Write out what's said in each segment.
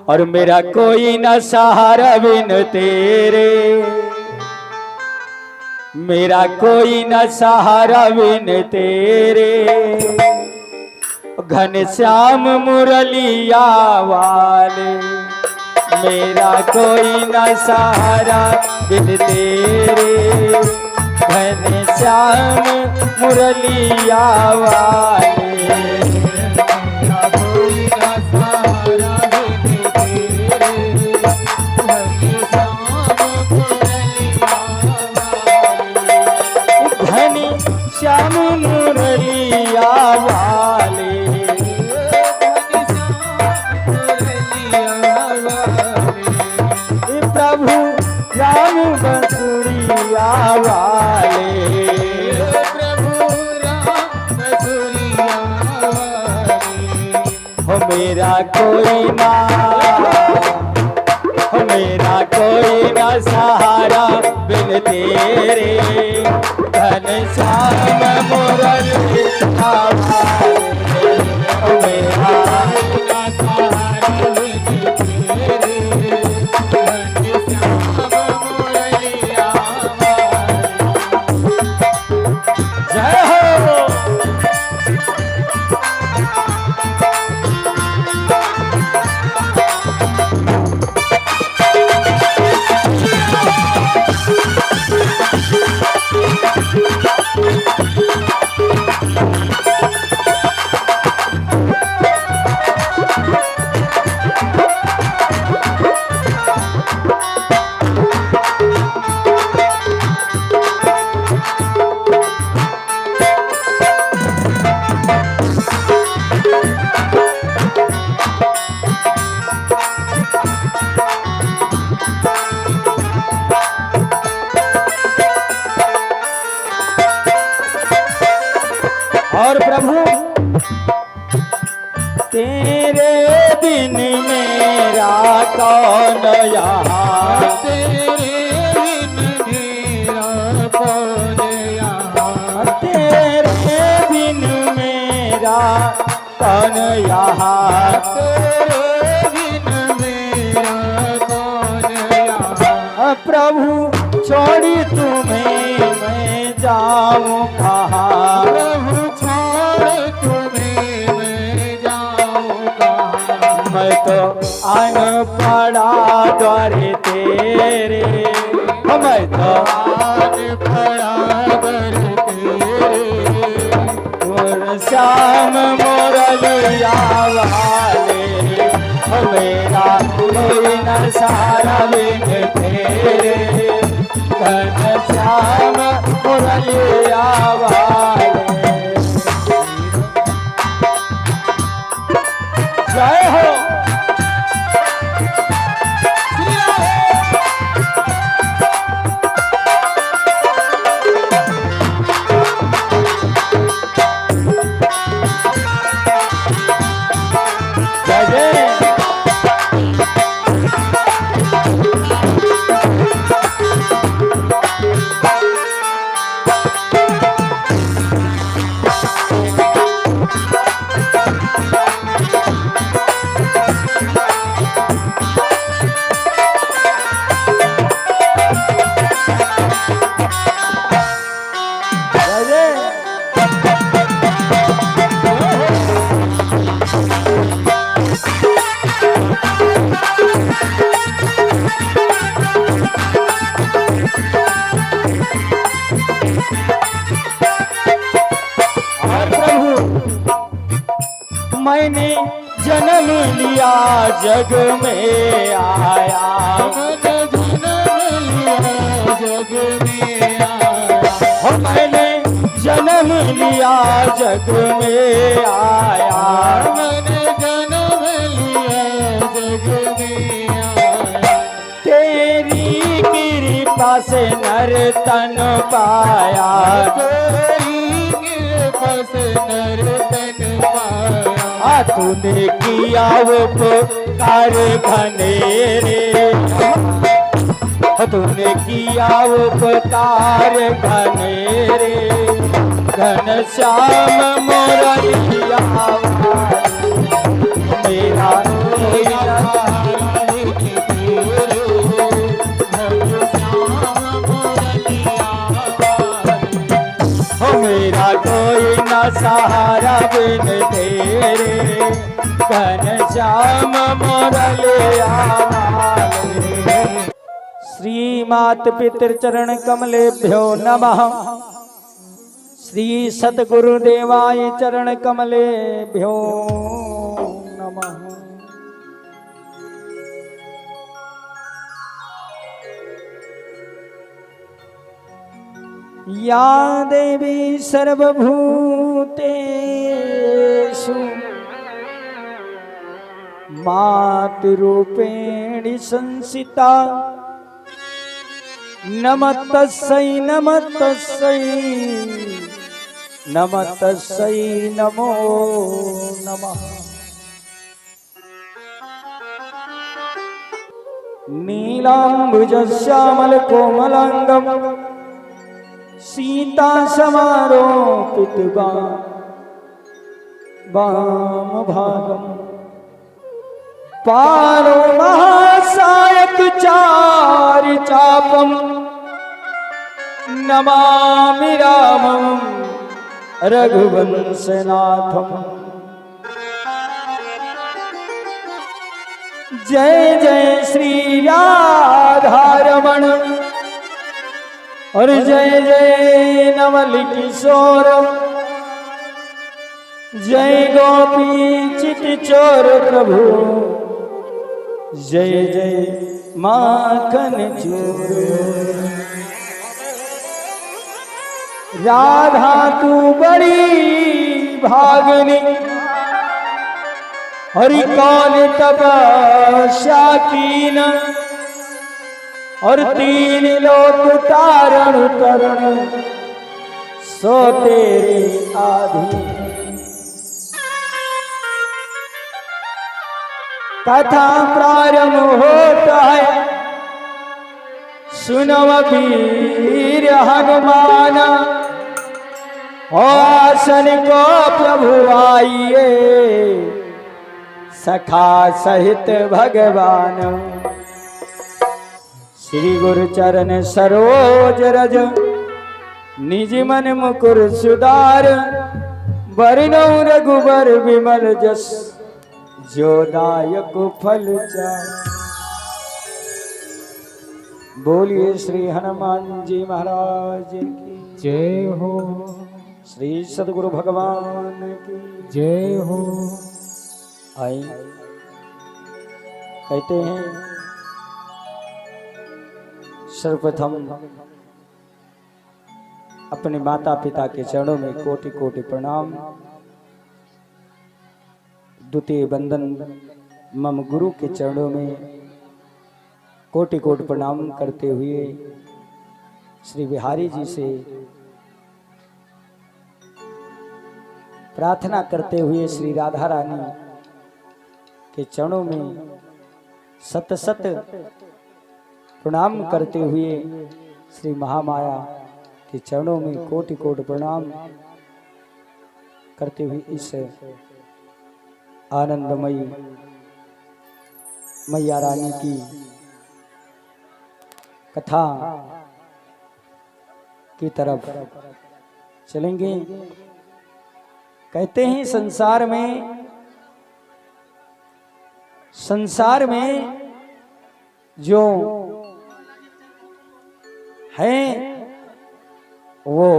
और मेरा कोई न सहारा बिन तेरे, मेरा कोई न सहारा बिन तेरे। घनश्याम मुरलिया वाले, मेरा कोई न सहारा बिन तेरे। घनश्याम मुरलिया वाले, श्याम मुरलिया वाले, प्रभु राम बसुरिया वाले, प्रभु राम बसुरिया वाले। हो मेरा कोई ना, हो मेरा कोई ना सहारा बिन तेरे। घनश्याम मुरलिया वाले, मेरा ना सहारा बिन तेरे। घनश्याम मुरलिया वाले, जय हो। और प्रभु तेरे बिन मेरा कौन यहाँ, तेरे बिन मेरा कौन यहाँ, तेरे बिन मेरा कौन यहाँ, तेरे बिन मेरा कौन यहाँ। प्रभु छोड़ी तुम्हें मैं जाऊँ कहाँ, प्रभु मैं तो आन पड़ा द्वारे तेरे, मैं तो आन पड़ा द्वारे तेरे। घनश्याम मुरलिया वाले, मेरा कोई न सहारा बिन तेरे। घनश्याम मुरलिया वाले, जय हो। मैंने जन्म लिया जग में आया, मैंने जन्म लिया जग में आया, मैंने जन्म लिया जग में आया। तेरी कृपा से नर तन पाया, तेरी कृपा से नर तन पाया। तूने किया उपकार घनेरे, तूने किया उपकार घनेरे। घनश्याम मुरलिया वाले, मेरा कोई बिन तेरे घनश्याम मुरलिया माले। श्रीमात पितृचरण कमलेभ्यो नमः। श्री सद्गुरुदेवाय चरण कमलेभ्यो नमः। या देवी सर्वभूतेषु मातृरूपेण संस्थिता नमस्तस्यै नमस्तस्यै नमस्तस्यै नमो नमः। नीलाम्बुजश्यामलकोमलाङ्गं सीता समारोपित वामभागं पारो महासायक चारिचापं नमामि रामं रघुवंशनाथम्। जय जय श्री राधारमण और जय जय नवल किशोर। जय गोपी चित चोर प्रभु जय जय माखन चोर। राधा तू बड़ी भागनी हरि कौन तपस्या कीन और तीन लोक तारण तरण सो तेरे आधीन। कथा प्रारंभ होता है सुनव वीर हनुमान आसन को प्रभु आइए सखा सहित भगवान। श्री गुरु चरण सरोज रज निज मन मुकुर सुधार बरनौ रघुबर विमल जस जो दायक फल चार। बोलिए श्री हनुमान जी महाराज की जय हो। श्री सद्गुरु भगवान की जय हो। आई कहते हैं सर्वप्रथम अपने माता पिता के चरणों में कोटि कोटि प्रणाम। द्वितीय बंदन मम गुरु के चरणों में कोटि कोटि प्रणाम करते हुए श्री बिहारी जी से प्रार्थना करते हुए श्री राधा रानी के चरणों में सत सत प्रणाम करते हुए श्री महामाया के चरणों में कोटि कोटि प्रणाम करते हुए इस आनंदमयी मैया रानी की कथा की तरफ चलेंगे। कहते हैं संसार में जो है वो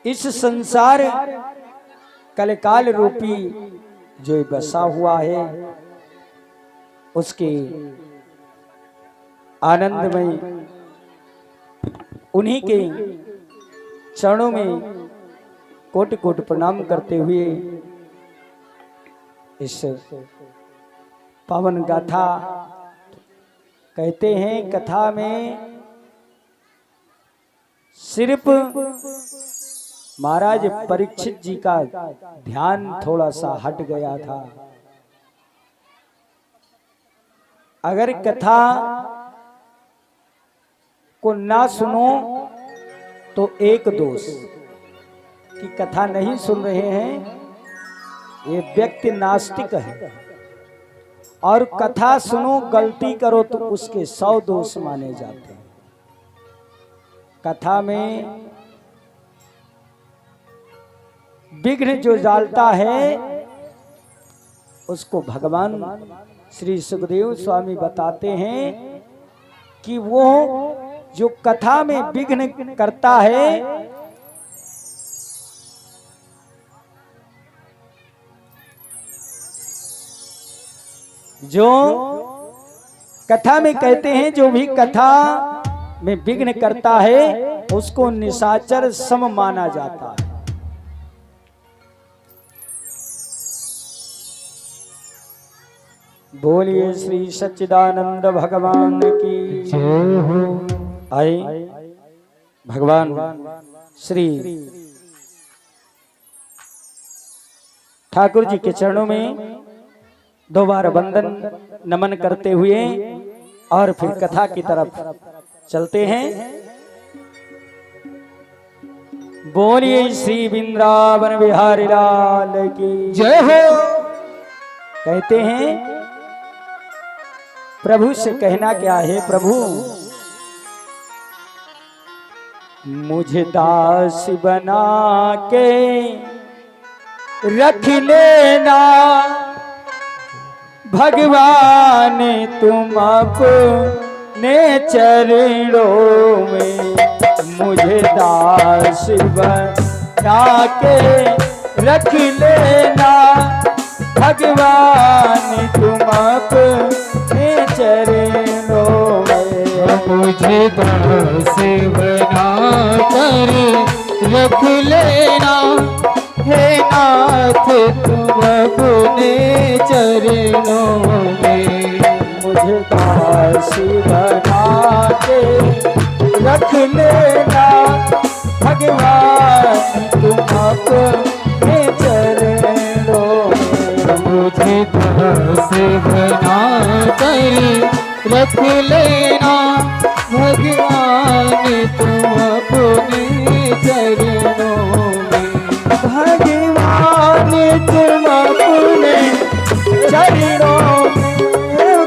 इस संसार कलकाल रूपी जो बसा हुआ है उसके आनंदमय उन्हीं के चरणों में कोटि कोटि प्रणाम करते हुए इस पावन गाथा कहते हैं कथा में सिर्फ महाराज परीक्षित जी का ध्यान थोड़ा सा हट गया था। अगर कथा को ना सुनो तो एक दोष कि कथा नहीं सुन रहे हैं ये व्यक्ति नास्तिक है, और कथा सुनो गलती करो तो उसके 100 दोष माने जाते हैं। कथा में विघ्न जो डालता है उसको भगवान श्री सुखदेव स्वामी बताते हैं कि वो जो कथा में विघ्न करता है, जो कथा में कहते हैं जो भी कथा में विघ्न करता है उसको निशाचर सम माना जाता है। बोलिए श्री सच्चिदानंद भगवान की जय हो। आए भगवान श्री ठाकुर जी के चरणों में दो बार वंदन नमन करते हुए और फिर कथा की तरफ चलते हैं। बोलिए श्री वृंदावन बिहारी लाल की जय हो। कहते हैं प्रभु से कहना क्या है, प्रभु मुझे दास बना के रख लेना भगवान तुम अपने चरणों में, मुझे दास बना के रख लेना भगवान तुम अपने चरणों में, मुझे दास बना कर रख लेना हे नाथ तुम अपने चरणों में, मुझे दास बना के रख लेना भगवान तुम अपने चरणों में, मुझे दास बना कर रख लेना भगवान तुम अपने चरणों में, भगवान तुम अपने चरणों में,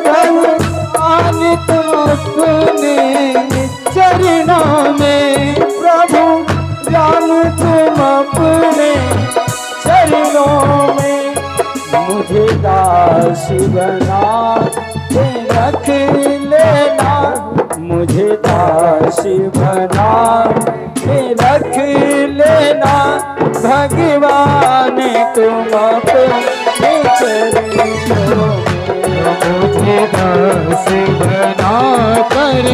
भगवान तुम अपने चरणों में, प्रभु जान तुम अपने चरणों में, मुझे दास बना के रख लेना, मुझे दास बना के रख लेना भगवान तुम अपने चरणों में, मुझे दास बना कर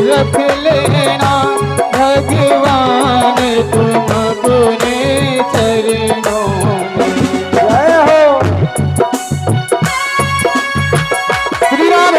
रख लेना भगवान तुम अपने चरणों में। जय हो श्री राम।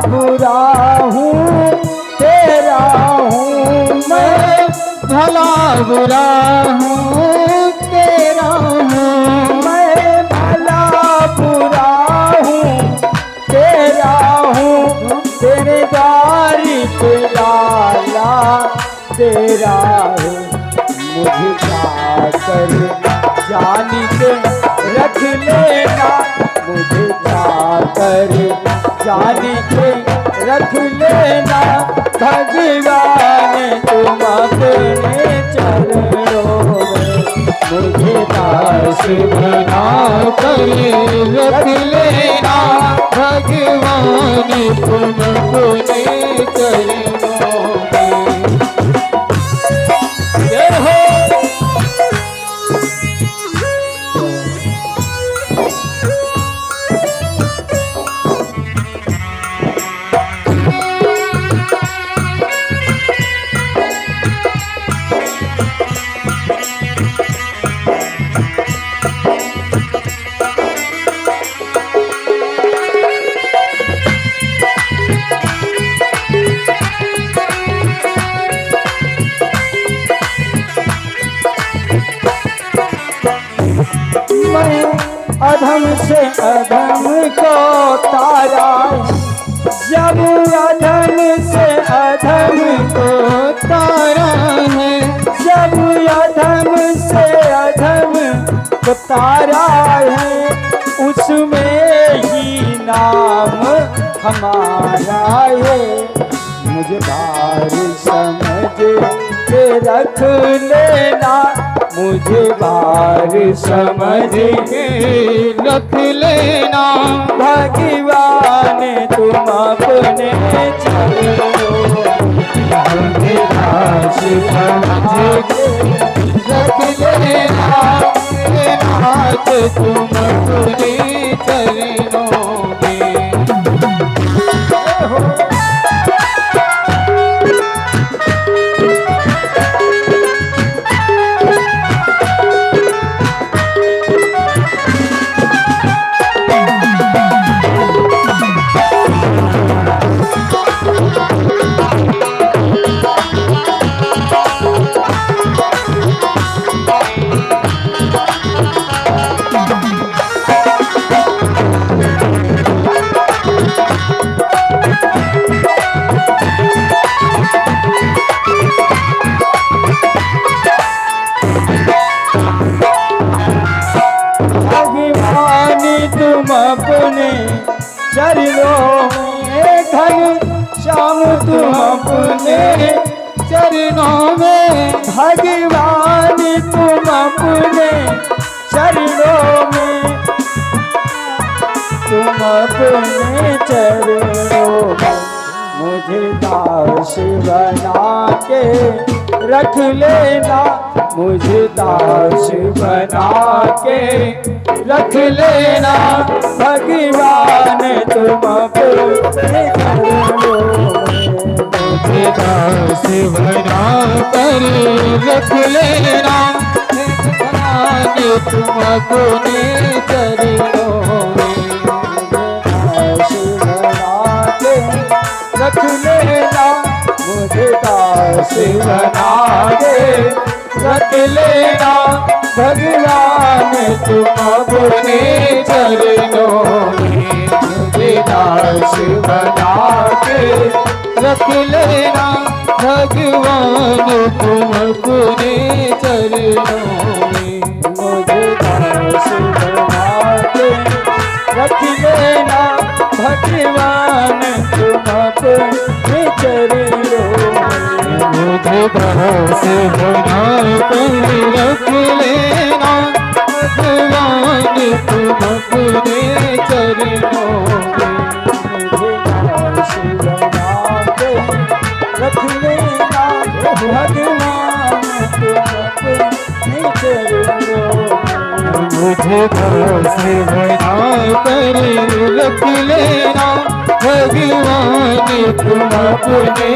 बुरा हूँ तेरा हूँ मैं, भला बुरा हूँ तेरा हूँ मैं भला बुरा हूँ तेरा हूँ, तेरे द्वारी पे लाला तेरा है, मुझे जाकर जानी के रख लेना, मुझे जाकर जानी के रख लेना भगवान तुम अपने चरणों में, मुझे दास बना कर रख लेना भगवान तुम अपने चरणों में। जय हो। अधम से अधम को तारा, जब अधम से अधम को तारा है, जब अधम से अधम को तारा है, उसमें ही नाम हमारा है। मुझे बार समझ के रख लेना, मुझे बार समझ के रख लेना। भगवान तुम अपने चलो, मुझे दास समझ के रख लेना, नाथ तुम अपने चरणों में। तुम अपने चरणों में, घन श्याम तुम अपने चरणों में, भगवान तुम अपने चरणों में, तुम अपने चरणों में मुझे दास बना के रख लेना, मुझे दास बना के रख लेना। भगवान तुम अपने चरणों में, मुझे दास बना कर रख लेना। भगवान तुम अपने चरणों में, दास बना के रख लेना, मुझे दास बना के रख लेना। भगवान तुम अपने चरणों में, मुझे दास बना के रख लेना। भगवान तुम अपने चरणों में, मुझे दास बना के रख लेना। भगवान तुम अपने चरणों में, मुझे दास बना कर रख लेना। भगवान तुम अपने चरणों में, मुझे दास बना के रख लेना। भगवान तुम अपने चरणों में, मुझे दास बना कर रख लेना। भगवान तुम अपने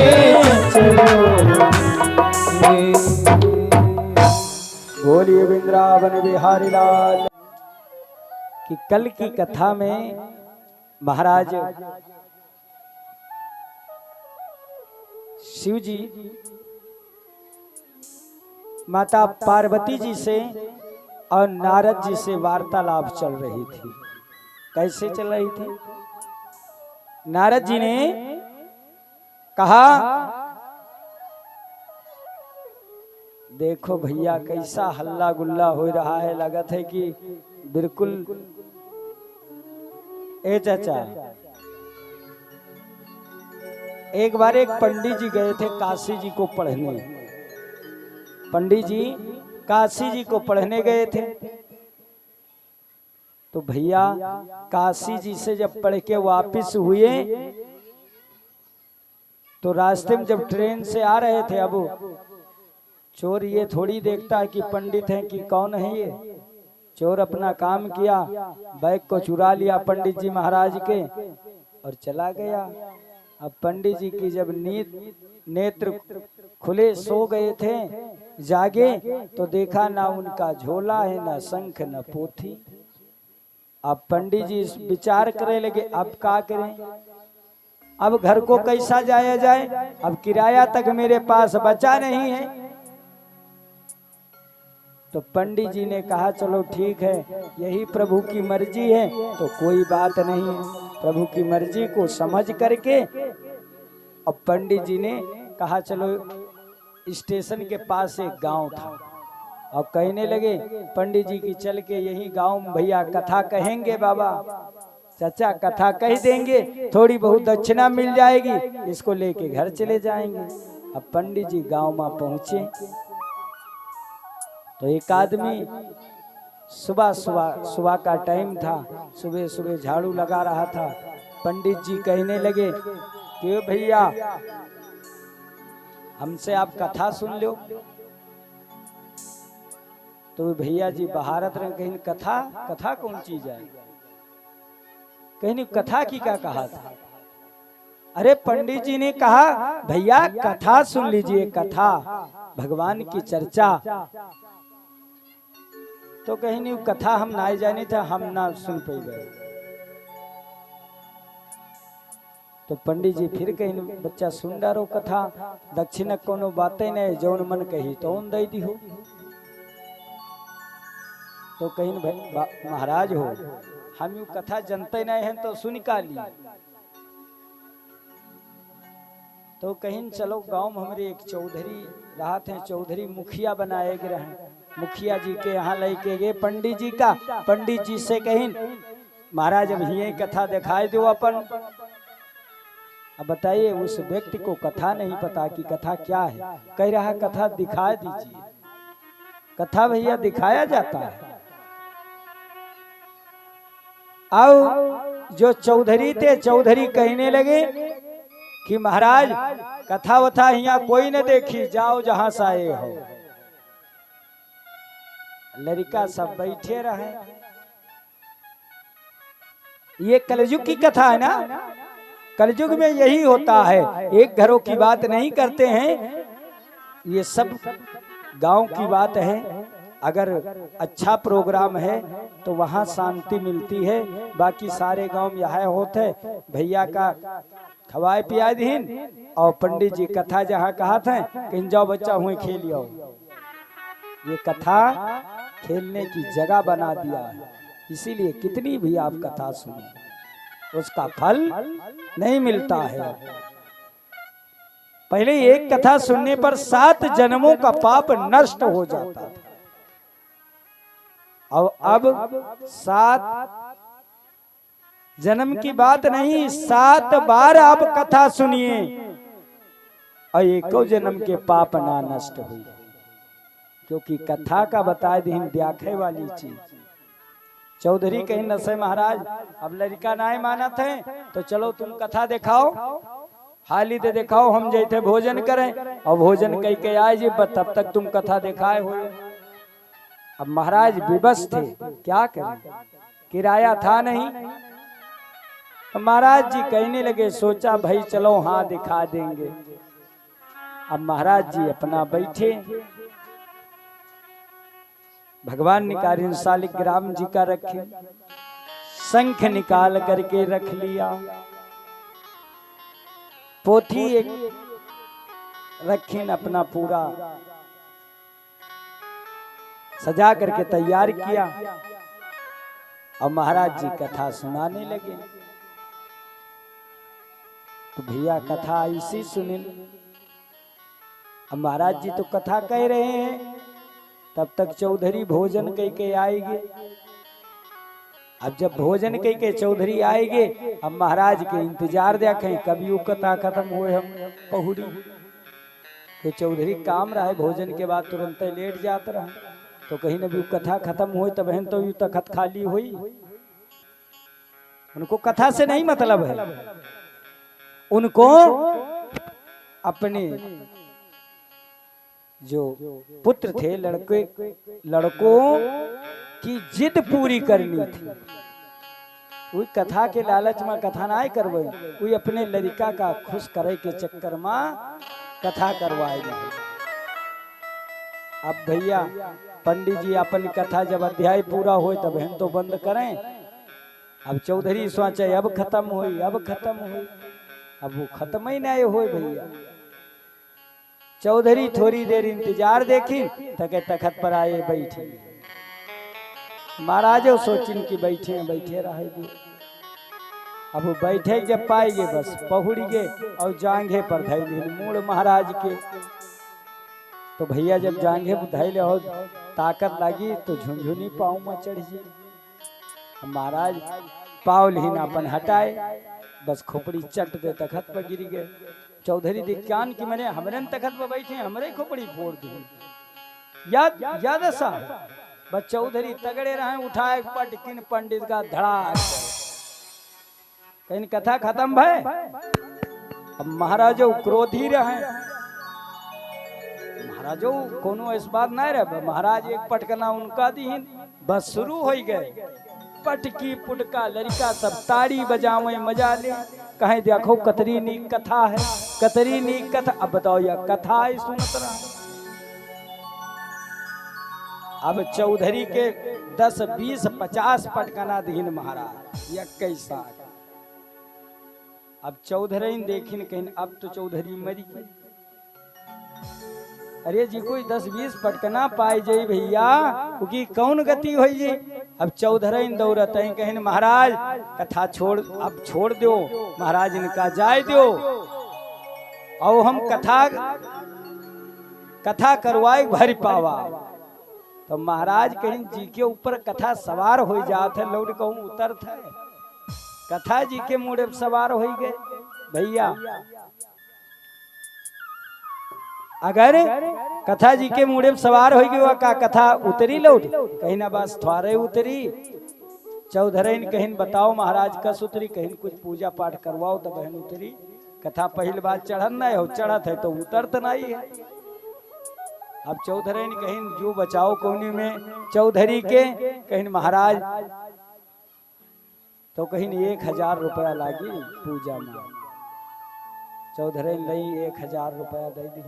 चरणों में। बोलिए वृंदावन बिहारी लाल कि कल की कथा में महाराज शिव जी माता पार्वती जी से और नारद जी से वार्तालाप चल रही थी। कैसे चल रही थी? नारद जी ने कहा, देखो भैया कैसा हल्ला गुल्ला हो रहा है, लगत है कि बिल्कुल। ए चाचा, एक बार एक पंडित जी गए थे काशी जी को पढ़ने। पंडित जी काशी जी को पढ़ने गए थे, तो भैया काशी जी से जब पढ़ के वापिस हुए तो रास्ते में जब ट्रेन से आ रहे थे, अब चोर ये थोड़ी देखता है कि पंडित है कि कौन है ये। चोर अपना काम किया, बैग को चुरा लिया पंडित जी महाराज के और चला गया। अब पंडित जी की जब नेत्र खुले, सो गए थे, जागे तो देखा ना उनका झोला है, ना शंख, ना पोथी। अब पंडित जी विचार करने लगे, अब क्या करें, अब घर को कैसा जाया जाए, अब किराया तक मेरे पास बचा नहीं है। तो पंडित जी ने कहा चलो ठीक है, यही प्रभु की मर्जी है तो कोई बात नहीं। प्रभु की मर्जी को समझ करके और पंडित जी ने कहा चलो, स्टेशन के पास एक गांव था और कहने लगे पंडित जी की चल के यही गांव में भैया कथा कहेंगे, बाबा चाचा कथा कह देंगे, थोड़ी बहुत दक्षिणा मिल जाएगी, इसको लेके घर चले जाएंगे। अब पंडित जी गांव में पहुंचे तो एक आदमी सुबह का टाइम था, सुबह सुबह झाड़ू लगा रहा था। पंडित जी कहने लगे कि भैया हमसे आप कथा सुन लो। तो भैया जी बहारत रहे, कहीं कथा कौन चीज है, कहीं कथा की क्या कहा था। अरे पंडित जी ने कहा भैया कथा सुन लीजिए, कथा भगवान की चर्चा। तो कहीं नहीं कथा हम ना जाने था, हम ना सुन पे गए। तो पंडित जी फिर कहीं बच्चा सुन डारो कथा, दक्षिण कोनो बातें नहीं, जौन मन कही तो दे दी हो। तो कहीं महाराज हो हम यू कथा जनते नहीं हैं तो सुन का ली। तो कहीं चलो गांव में हमारे एक चौधरी रहा थे, चौधरी मुखिया बनाए गए रहे। मुखिया जी के यहाँ लेके गए पंडित जी का। पंडित जी से कहीं महाराज अब ये कथा दिखाई दो अपन। अब बताइए उस व्यक्ति को कथा नहीं पता कि कथा क्या है, कह रहा कथा दिखा दीजिए। कथा भैया दिखाया जाता है। अब जो चौधरी थे, चौधरी कहने लगे कि महाराज कथा वथा यहाँ कोई न देखी, जाओ जहां से आए हो। लड़का सब बैठे रहे। ये कलयुग की कथा है ना, कलयुग में यही होता है, एक घरों की बात नहीं करते हैं, ये सब गांव की बात है। अगर अच्छा प्रोग्राम है तो वहाँ शांति मिलती है। बाकी सारे गांव में यह होते भैया का खवाए पिया दीन और पंडित जी कथा जहाँ कहा था कि जाओ बच्चा हुए खेल आओ। ये कथा खेलने की जगह बना दिया है। इसीलिए कितनी भी आप कथा सुने उसका फल नहीं मिलता है। पहले एक कथा सुनने पर 7 जन्मों का पाप नष्ट हो जाता था और अब 7 जन्म की बात नहीं, 7 बार आप कथा सुनिए और एको जन्म के पाप ना नष्ट हुई। क्योंकि कथा का बता दी देखे वाली चीज। चौधरी कहीं नशे महाराज अब लड़का ना माना थे तो चलो तुम कथा दिखाओ, हाली दे दिखाओ, हम जैसे भोजन करें और भोजन कह के आए जी, तब तक तुम कथा दिखाए हो। अब महाराज विवश थे, क्या करें, किराया था नहीं। तो महाराज जी कहने लगे, सोचा भाई चलो हाँ दिखा देंगे। अब महाराज जी अपना बैठे, भगवान ने कार्य शालिग्राम जी का रखे, शंख निकाल करके रख लिया, पोथी एक रखीन, अपना पूरा सजा करके तैयार किया और महाराज जी कथा सुनाने लगे। तो भैया कथा इसी सुने। अब महाराज जी तो कथा कह रहे हैं, तब तक चौधरी भोजन कह के आएंगे। अब जब भोजन कह के चौधरी आएंगे, अब महाराज के इंतजार देखें कभी वो कथा खत्म हुए हम पहुड़ी। तो चौधरी काम रहा है, भोजन के बाद तुरंत लेट जाता रहा। तो कहीं न भी कथा खत्म हुई तब बहन तो यू तखत खाली हुई। उनको कथा से नहीं मतलब है, उनको अपने जो पुत्र थे, लड़कों की जिद पूरी करनी थी। वही कथा के लालच में कथा ना करवाई, वही अपने लड़का का खुश करे के चक्कर में कथा करवाएगा। अब भैया पंडित जी अपन कथा जब अध्याय पूरा हो तब हम तो बंद करें। अब चौधरी सोचे अब खत्म हुई, अब खत्म हुई, अब वो खत्म ही नहीं हो भैया। चौधरी थोड़ी देर इंतजार देखी तके तखत पर आए बैठे। महाराज सोचिन की बैठे बैठे रहे। अब वो बैठे जब पाएंगे बस पहुड़ गए और जांघे पर धैले मूड महाराज के। तो भैया जब जांघे पर धैले और ताकत लगी तो झुंझुनी पाँव में चढ़ गई। महाराज पाँव लिहिनापन हटाए बस खोपड़ी चट दे तखत पर गिर गए। चौधरी दिक्यान की मैंने हमरे तखत पर बैठे हमरे खोपड़ी फोड़ दी। याद ऐसा बस चौधरी तगड़े रहे उठाए पट किन पंडित का धड़ा। कहीं कथा खत्म भय। अब महाराजो क्रोधी रहे। महाराजो कोनो इस बात नहीं रहे। महाराज एक पटकना उनका दीन बस शुरू हो गए। पटकी पुटका लड़का सब ताड़ी बजावे मजा ले। कहे देखो कतरी नी कथा है कतरी नी कथा। अब बताओ या कथा है सुनत रहा। अब चौधरी के 10 20 50 पटकना दीन महाराज या कैसा। अब चौधरी देखिन कहीं अब तो चौधरी मरी गई। अरे जी कोई 10 20 पटकना पाई जाई भैया उकी कौन गति हो जी। अब चौधरी दौड़त है कहीं महाराज कथा छोड़ अब छोड़ दो। महाराज इनका जाए दो और हम कथा करवाए भर पावा। तो महाराज कहीं जी के ऊपर कथा सवार हो जात है लौट कहूँ उतरत है। कथा जी के मुड़े सवार हो गए भैया। अगर कथा जी के मुड़े सवार हो गई का कथा उतरी लौट कहीं ना बस थोड़े उतरी। चौधरी कहीं बताओ महाराज कस उतरी कहीं कुछ पूजा पाठ करवाओ तो बहन उतरी। कथा पहली बात चढ़न नहीं हो चढ़त है तो उतरत नहीं है। अब चौधरी कहीं जो बचाओ कोनी में चौधरी के कहीं महाराज तो कहीं 1000 रुपया लागी पूजा में। चौधरी नहीं 1000 रुपया दे दी।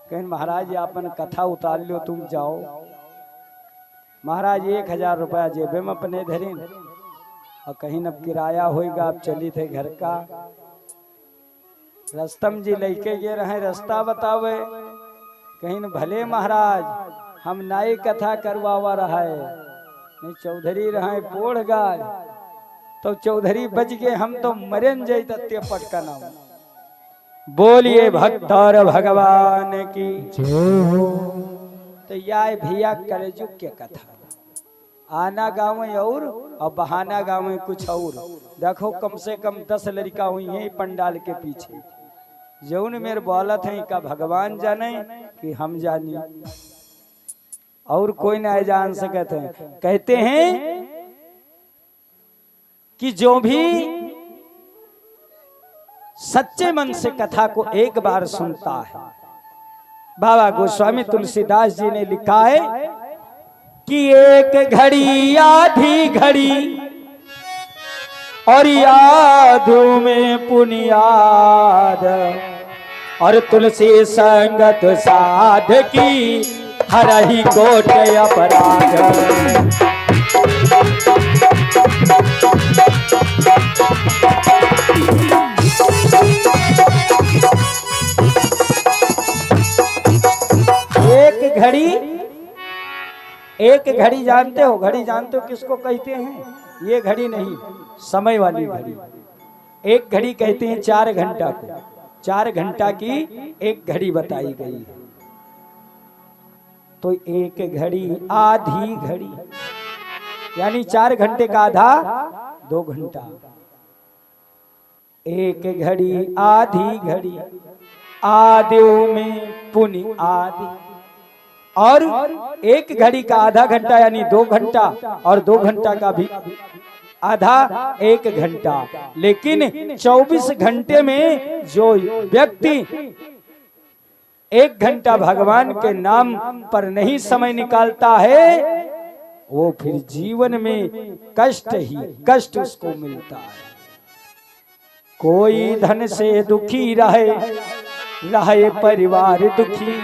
कहीं महाराज अपन कथा उतार लो तुम जाओ। महाराज 1000 रुपया जेबे में अपने धरीन और कहीं अब किराया होएगा। अब चली थे घर का। रस्तम जी लेके गए रहे रास्ता बतावे कहीं भले महाराज हम नाई कथा करवावा रहा है नहीं चौधरी रहे पोड़ गाय। तो चौधरी बच गए हम तो मरन जाई तत्य पटकना। बोलिए भक्त और भगवान की। तो यार भैया कलयुग के कथा आना गाँव में और बहाना गाँव में कुछ और। देखो कम से कम 10 लड़का हुई है पंडाल के पीछे जौन मेरे बोलत है का भगवान जाने कि हम जानी और कोई ना जान सकते हैं। कहते हैं कि जो भी सच्चे मन से कथा को एक बार सुनता है। बाबा गोस्वामी तुलसीदास जी ने लिखा है कि एक घड़ी आधी घड़ी और यादों में पुनियाद और तुलसी संगत साध की हरहि कोट अपराध। एक घड़ी जानते हो किसको कहते हैं। ये घड़ी नहीं समय वाली घड़ी। एक घड़ी कहते हैं 4 घंटा को। 4 घंटा की एक घड़ी बताई गई है। तो एक घड़ी आधी घड़ी यानी 4 घंटे का आधा 2 घंटा। एक घड़ी आधी घड़ी आदियों में पुनि आदि। और एक घड़ी का आधा घंटा यानी 2 घंटा और 2 घंटा का भी आधा 1 घंटा। लेकिन 24 घंटे में जो व्यक्ति 1 घंटा भगवान के नाम पर नहीं समय निकालता है वो फिर जीवन में कष्ट उसको मिलता है। कोई धन से दुखी रहे परिवार दुखी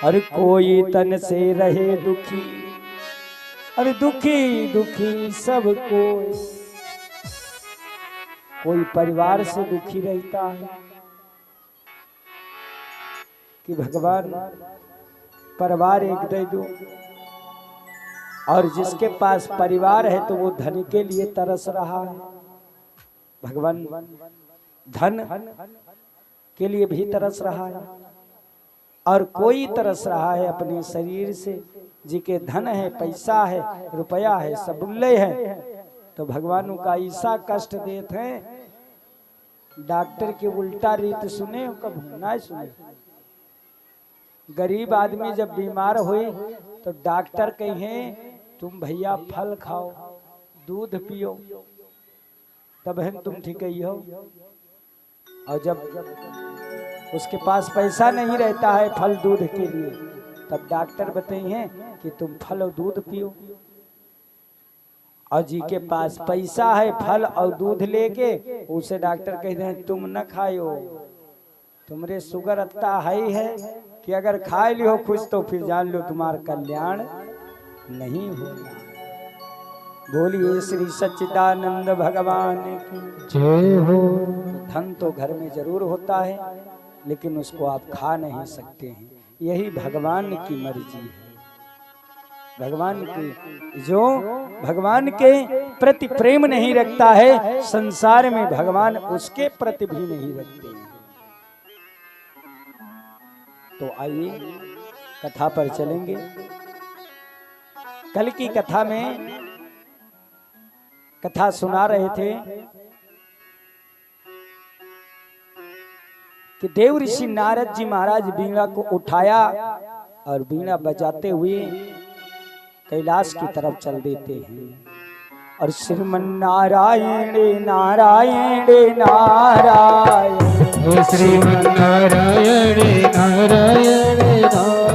और कोई तन से रहे दुखी और दुखी सब कोई परिवार से दुखी रहता है कि भगवान परिवार एक दे दो, और जिसके पास परिवार है तो वो धन के लिए तरस रहा है। भगवान धन के लिए भी तरस रहा है, और कोई तरस रहा है अपने शरीर से। जी के धन है, पैसा है, रुपया है, सबुल्ले है, तो भगवान का ऐसा कष्ट देते हैं। डॉक्टर के उल्टा रीत सुने हो कब? ना सुने। गरीब आदमी जब बीमार हुए तो डॉक्टर कहे तुम भैया फल खाओ, दूध पियो, तब है तुम ठीक ही हो। और जब उसके पास पैसा नहीं रहता है फल दूध के लिए, तब डॉक्टर बताए हैं कि तुम फल और दूध पियो। और जी के पास पैसा है फल और दूध लेके, उसे डॉक्टर कहते हैं तुम न खाओ, तुम्हारे शुगर अत्ता हाई है कि अगर खा लियो कुछ तो फिर जान लो तुम्हारा कल्याण नहीं होगा। बोलिए श्री सच्चिदानंद भगवान की जय हो। धन तो घर में जरूर होता है, लेकिन उसको आप खा नहीं सकते हैं। यही भगवान की मर्जी है। भगवान की जो भगवान के प्रति प्रेम नहीं रखता है, संसार में भगवान उसके प्रति भी नहीं रखते हैं। तो आइए कथा पर चलेंगे। कल की कथा में कथा सुना रहे थे कि देव ऋषि नारद जी महाराज वीणा को उठाया और वीणा बजाते हुए कैलाश की तरफ चल देते हैं। और श्रीमन नारायण नारायण नारायण, श्रीमन नारायण नारायण नारायण,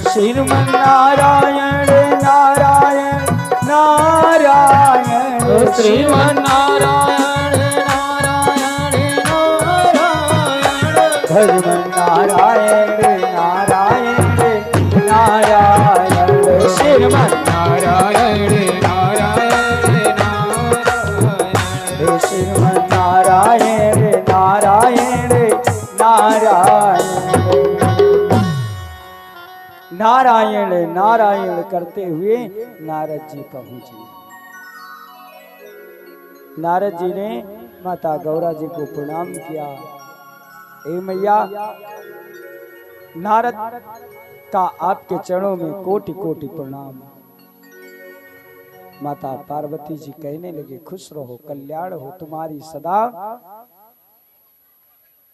श्रीमन नारायण नारायण नारायण, श्रीमन नारायण नारायण नारायण, भगवान नारायण नारायण नारायण, श्रीमन नारायण नारायण नारायण, श्रीमन नारायण नारायण नारायण। नारायण नारायण करते हुए नारद जी पहुंचे। नारद जी ने माता गौरा जी को प्रणाम किया। ए मैया, नारद का आपके चरणों में कोटि कोटि प्रणाम। माता पार्वती जी कहने लगे खुश रहो, कल्याण हो तुम्हारी सदा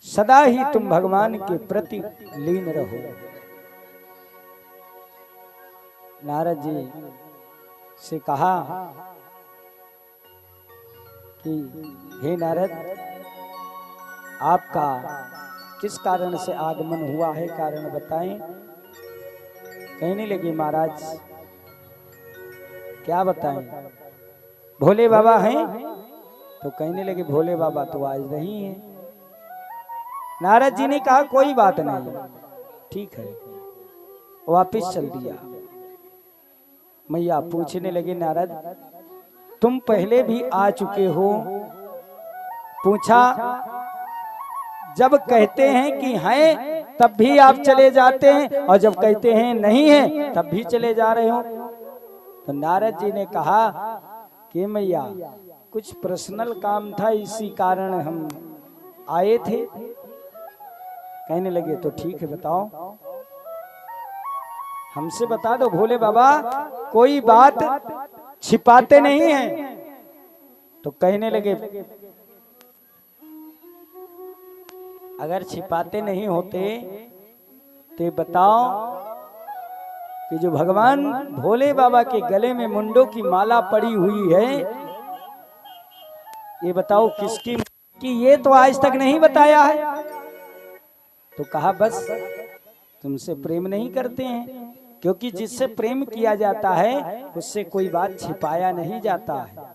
सदा ही तुम भगवान के प्रति लीन रहो। नारद जी से कहा कि हे नारद, आपका किस कारण से आगमन हुआ है, कारण बताएं। कहने लगे महाराज क्या बताएं, भोले बाबा हैं? तो कहने लगे भोले बाबा तो आज नहीं है। नारद जी ने कहा कोई बात नहीं, ठीक है, वापिस चल दिया। मैया पूछने लगे नारद तुम पहले भी आ चुके हो? पूछा जब कहते हैं कि हैं तब भी आप चले जाते हैं, और जब कहते हैं नहीं है तब भी चले जा रहे हो। तो नारद जी ने कहा कि मैया कुछ पर्सनल काम था, इसी कारण हम आए थे। कहने लगे तो ठीक है बताओ, हमसे बता दो भोले बाबा, कोई बात छिपाते नहीं हैं। तो कहने लगे अगर छिपाते नहीं होते तो बताओ कि जो भगवान भोले बाबा के गले में मुंडों की माला पड़ी हुई है, ये बताओ किसकी, कि ये तो आज तक नहीं बताया है। तो कहा बस तुमसे प्रेम नहीं करते हैं, क्योंकि जिससे प्रेम किया जाता है उससे कोई बात छिपाया नहीं जाता है।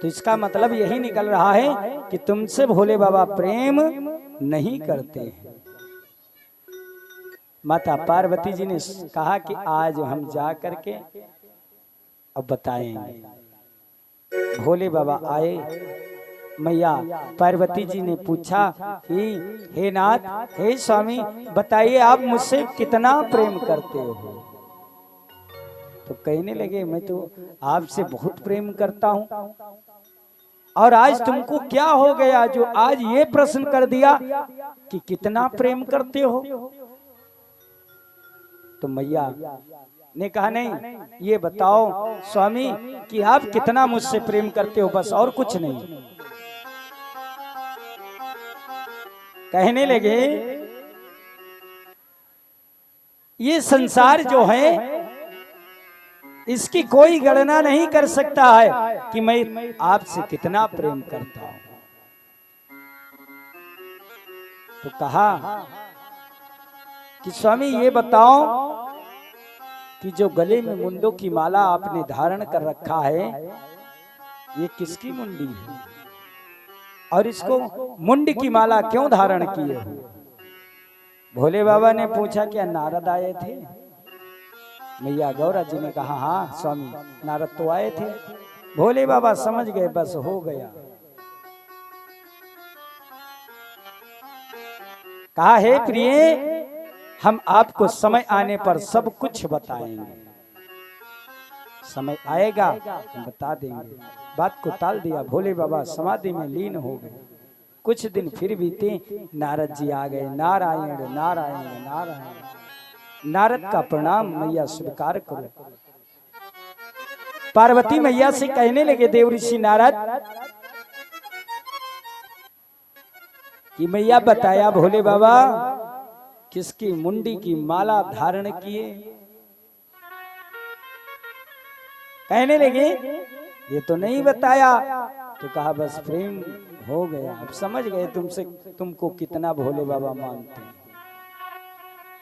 तो इसका मतलब यही निकल रहा है कि तुमसे भोले बाबा प्रेम नहीं करते हैं। माता पार्वती जी ने कहा कि आज हम जा करके अब बताएंगे। भोले बाबा आए मैया पार्वती जी ने पूछा कि हे नाथ, हे स्वामी, बताइए आप मुझसे कितना प्रेम करते हो। तो कहने लगे मैं तो आपसे बहुत प्रेम करता हूं, और आज तुमको क्या हो गया जो आज ये प्रश्न कर दिया कि कितना प्रेम करते हो। तो मैया ने कहा नहीं, ये बताओ स्वामी कि आप कितना मुझसे प्रेम करते हो, बस और कुछ नहीं। कहने लगे ये संसार जो है इसकी कोई गणना नहीं कर सकता है कि मैं आपसे कितना प्रेम करता हूं। तो कहा कि स्वामी ये बताओ कि जो गले में मुंडों की माला आपने धारण कर रखा है ये किसकी मुंडी है, और इसको मुंड की माला क्यों धारण किए हो। भोले बाबा ने पूछा क्या नारद आए थे। मैया गौरा जी ने कहा हाँ स्वामी, नारद तो आए थे। भोले बाबा समझ गए बस हो गया। कहा हे प्रिय, हम आपको समय आने पर सब कुछ बताएंगे, समय आएगा हम बता देंगे। बात को टाल दिया। भोले बाबा समाधि में लीन हो गए। कुछ दिन फिर बीते, नारद जी आ गए। नारायण नारायण नारायण। नारद का प्रणाम मैया स्वीकार करो। पार्वती मैया से कहने लगे देव ऋषि नारद कि मैया बताया भोले बाबा किसकी मुंडी की माला धारण किए। कहने लगे ये तो नहीं बताया। तो कहा बस प्रेम हो गया, अब समझ गए तुमसे, तुमको कितना भोले बाबा मानते हैं।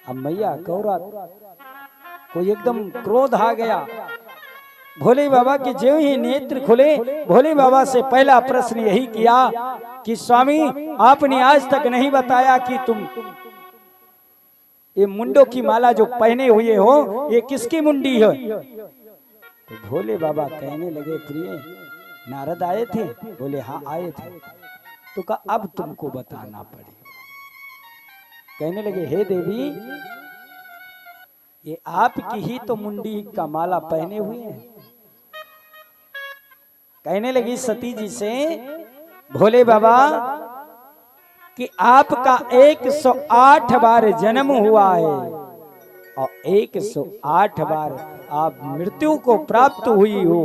अब मैया गौरा को एकदम क्रोध आ गया। भोले बाबा के जो ही नेत्र खुले, भोले बाबा से पहला प्रश्न यही किया कि स्वामी आपने आज तक नहीं बताया कि तुम ये मुंडों की माला जो पहने हुए हो ये किसकी मुंडी है। तो भोले बाबा कहने लगे प्रिय नारद आए थे। बोले हाँ आए थे। तो कहा अब तुमको बताना पड़ेगा। कहने लगे हे देवी ये आपकी ही तो मुंडी का माला पहने हुए हैं। कहने लगी सती जी से भोले बाबा कि आपका 108 बार जन्म हुआ है और 108 बार आप मृत्यु को प्राप्त हुई हो,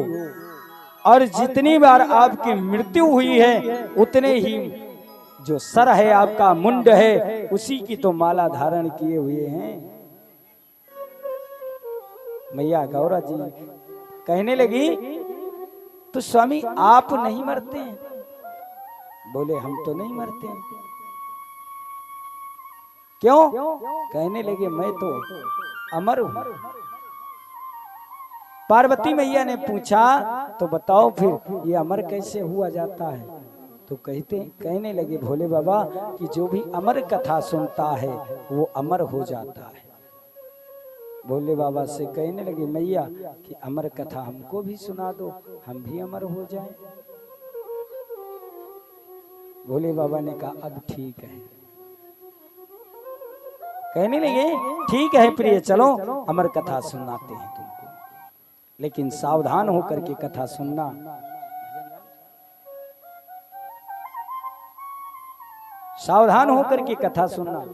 और जितनी बार आपकी मृत्यु हुई है उतने ही जो सर है आपका मुंड है उसी की तो माला धारण किए हुए हैं। मैया गौरा जी कहने लगी तो स्वामी आप नहीं मरते हैं। बोले हम तो नहीं मरते हैं। क्यों? कहने लगे मैं तो अमर हूं। पार्वती मैया ने पूछा तो बताओ फिर ये अमर कैसे हुआ जाता है। तो कहने लगे भोले बाबा कि जो भी अमर कथा सुनता है वो अमर हो जाता है। भोले बाबा से कहने लगे मैया कि अमर कथा हमको भी सुना दो, हम भी अमर हो जाएं। भोले बाबा ने कहा अब ठीक है। कहने लगे ठीक है प्रिय, चलो अमर कथा सुनाते हैं तुमको, लेकिन सावधान होकर के कथा सुनना। सावधान होकर के कथा सुनना।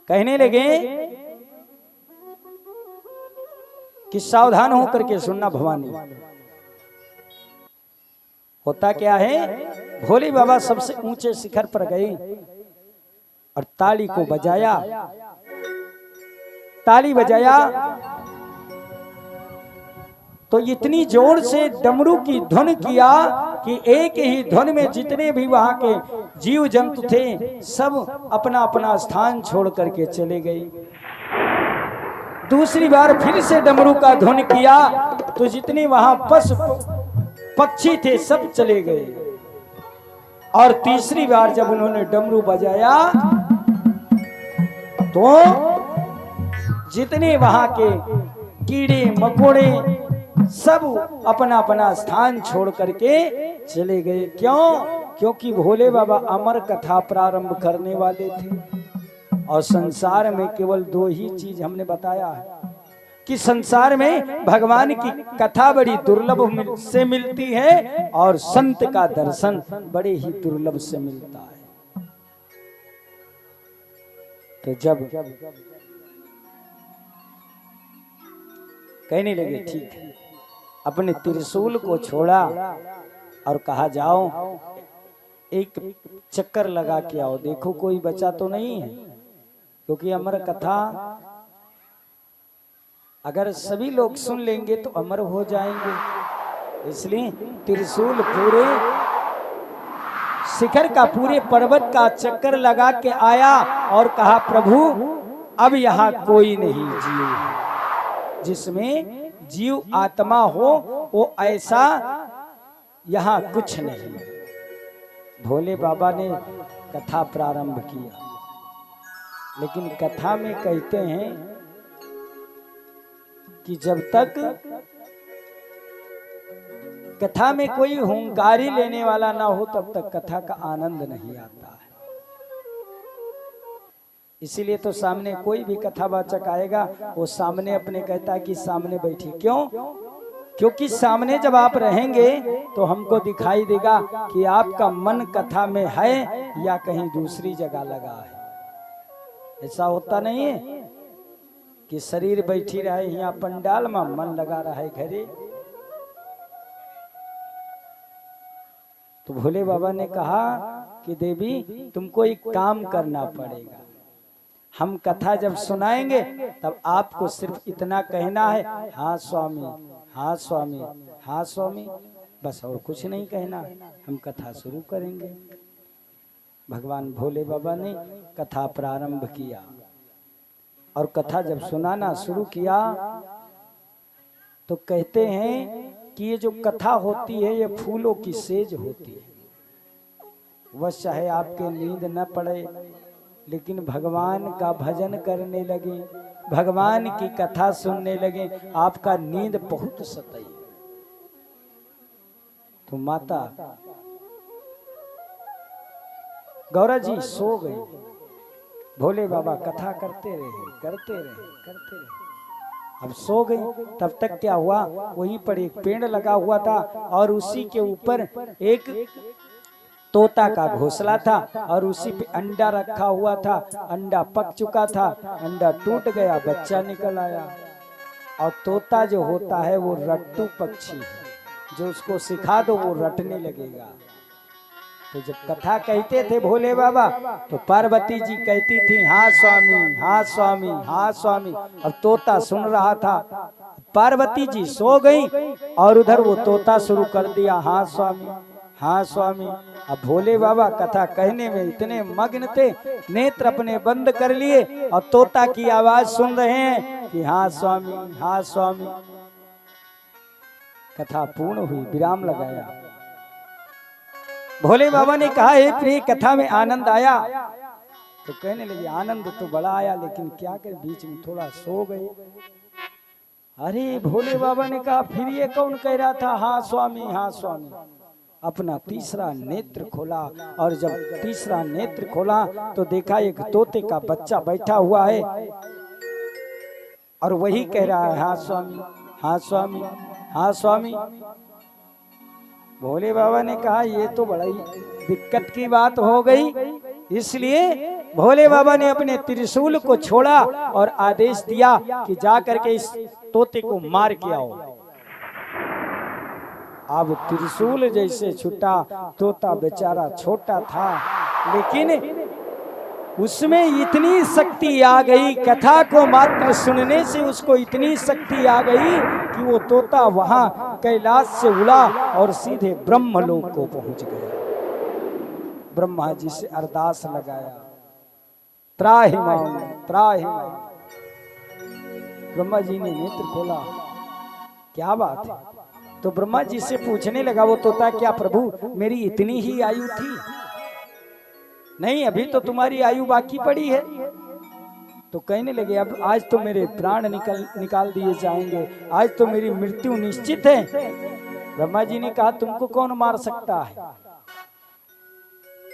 कहने लगे कि सावधान होकर के सुनना भवानी। होता क्या है, भोले बाबा सबसे ऊंचे शिखर पर गए और ताली को बजाया। ताली बजाया तो इतनी जोर से डमरू की धुन किया कि एक ही धुन में जितने भी वहां के जीव जंतु थे सब अपना अपना स्थान छोड़ करके चले गए। दूसरी बार फिर से डमरू का धुन किया तो जितने वहां पशु पक्षी थे सब चले गए। और तीसरी बार जब उन्होंने डमरू बजाया तो जितने वहां के कीड़े मकोड़े सब अपना अपना स्थान छोड़ करके चले गए। क्यों? क्योंकि भोले बाबा अमर कथा प्रारंभ करने वाले थे। और संसार में केवल दो ही चीज हमने बताया है कि संसार में भगवान की कथा बड़ी दुर्लभ से मिलती है और संत का दर्शन बड़े ही दुर्लभ से मिलता है। तो जब कहने लगे ठीक है, अपने त्रिशूल को छोड़ा और कहा जाओ एक चक्कर लगा के आओ, देखो कोई बचा तो नहीं है। क्योंकि अमर कथा अगर सभी लोग सुन लेंगे तो अमर हो जाएंगे। इसलिए त्रिशूल पूरे शिखर का, पूरे पर्वत का चक्कर लगा के आया और कहा प्रभु अब यहाँ कोई नहीं जीव, जिसमें जीव आत्मा हो वो ऐसा यहाँ कुछ नहीं। भोले बाबा ने कथा प्रारंभ किया, लेकिन कथा में कहते हैं कि जब तक कथा में कोई हुंकारी लेने वाला ना हो तब तक कथा का आनंद नहीं आता है। इसीलिए तो सामने कोई भी कथावाचक आएगा वो सामने अपने कहता है कि सामने बैठिए। क्यों? क्योंकि सामने जब आप रहेंगे तो हमको दिखाई देगा कि आपका मन कथा में है या कहीं दूसरी जगह लगा है। ऐसा होता नहीं है कि शरीर बैठी रहे यहाँ पंडाल में, मन लगा रहा है घरे। तो भोले बाबा ने कहा कि देवी तुमको एक काम करना पड़ेगा। हम कथा जब सुनाएंगे तब आपको सिर्फ इतना कहना है, हाँ स्वामी, हाँ स्वामी, हाँ स्वामी, बस और कुछ नहीं कहना। हम कथा शुरू करेंगे। भगवान भोले बाबा ने कथा प्रारंभ किया और कथा जब सुनाना शुरू किया तो कहते हैं कि ये जो कथा होती है ये फूलों की सेज होती है। वह चाहे आपके नींद न पड़े लेकिन भगवान का भजन करने लगे, भगवान की कथा सुनने लगे, आपका नींद बहुत सताई। तो माता गौरा जी सो गई। भोले बाबा कथा करते रहे। अब सो गई। तब तक क्या हुआ, वहीं पर एक पेड़ लगा हुआ था और उसी के ऊपर एक तोता का घोंसला था और उसी पे अंडा रखा हुआ था। अंडा पक चुका था, अंडा टूट गया, बच्चा निकल आया। और तोता जो होता है वो रट्टू पक्षी है, जो उसको सिखा दो वो रटने लगेगा। तो जब कथा कहते थे भोले बाबा तो पार्वती जी कहती थी हाँ स्वामी, हाँ स्वामी, हाँ स्वामी। अब तोता सुन रहा था। पार्वती जी सो गई और उधर वो तोता शुरू कर दिया, हाँ स्वामी, हाँ स्वामी। अब भोले बाबा कथा कहने में इतने मग्न थे, नेत्र अपने बंद कर लिए और तोता की आवाज सुन रहे हैं कि हाँ स्वामी, हाँ स्वामी। कथा पूर्ण हुई, विराम लगाया। भोले बाबा ने कहा हे प्रिय कथा में आनंद आया? तो कहने लगे आनंद तो बड़ा आया, लेकिन क्या कर बीच में थोड़ा सो गए। अरे भोले बाबा ने कहा फिर ये कौन कह रहा था हाँ स्वामी, हाँ स्वामी? अपना तीसरा नेत्र खोला और जब तीसरा नेत्र खोला तो देखा एक तोते का बच्चा बैठा हुआ है और वही कह रहा है हाँ स्वामी, हाँ स्वामी, हाँ स्वामी। भोले बाबा ने कहा ये तो बड़ा ही दिक्कत की बात हो गई। इसलिए भोले बाबा ने अपने त्रिशूल को छोड़ा और आदेश दिया कि जाकर के इस तोते को मार के आओ। अब त्रिशूल जैसे छूटा, तोता बेचारा छोटा था लेकिन उसमें इतनी शक्ति आ गई, कथा को मात्र सुनने से उसको इतनी शक्ति आ गई कि वो तोता वहां कैलाश से उड़ा और सीधे ब्रह्मलोक को पहुंच गया। ब्रह्मा जी से अरदास लगाया, त्राहि मां, त्राहि मां। ब्रह्मा जी ने नेत्र खोला, क्या बात है? तो ब्रह्मा जी से पूछने लगा वो तोता, क्या प्रभु मेरी इतनी ही आयु थी? नहीं, अभी तो तुम्हारी आयु बाकी पड़ी है। तो कहने लगे अब आज तो मेरे प्राण निकाल दिए जाएंगे, आज तो मेरी मृत्यु निश्चित है। ब्रह्मा जी ने कहा तुमको कौन मार सकता है।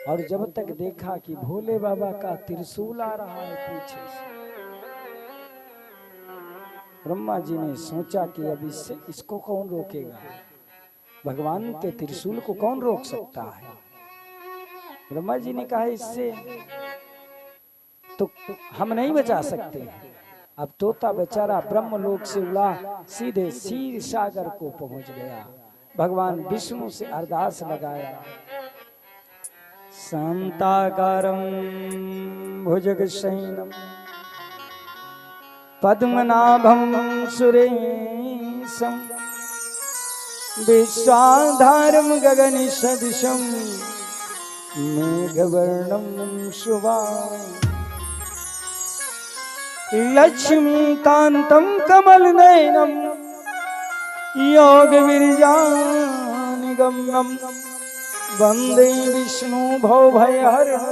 और जब तक देखा कि भोले बाबा का त्रिशूल आ रहा है पीछे से, ब्रह्मा जी ने सोचा कि अब इसको कौन रोकेगा, भगवान के त्रिशूल को कौन रोक सकता है। ब्रह्मा जी ने कहा इससे तो हम नहीं बचा सकते। अब तोता बेचारा ब्रह्मलोक से उड़ा सीधे क्षीर सागर को पहुंच गया। भगवान विष्णु से अरदास लगाया, शांताकारं भुजगशयनं पद्मनाभं सुरेशं विश्वाधारं गगनसदृशं मेघवर्णं शुभांगं लक्ष्मीकान्तं कमलनयनं योगविरजानिगम्यं वंदे विष्णु भवभयहरणं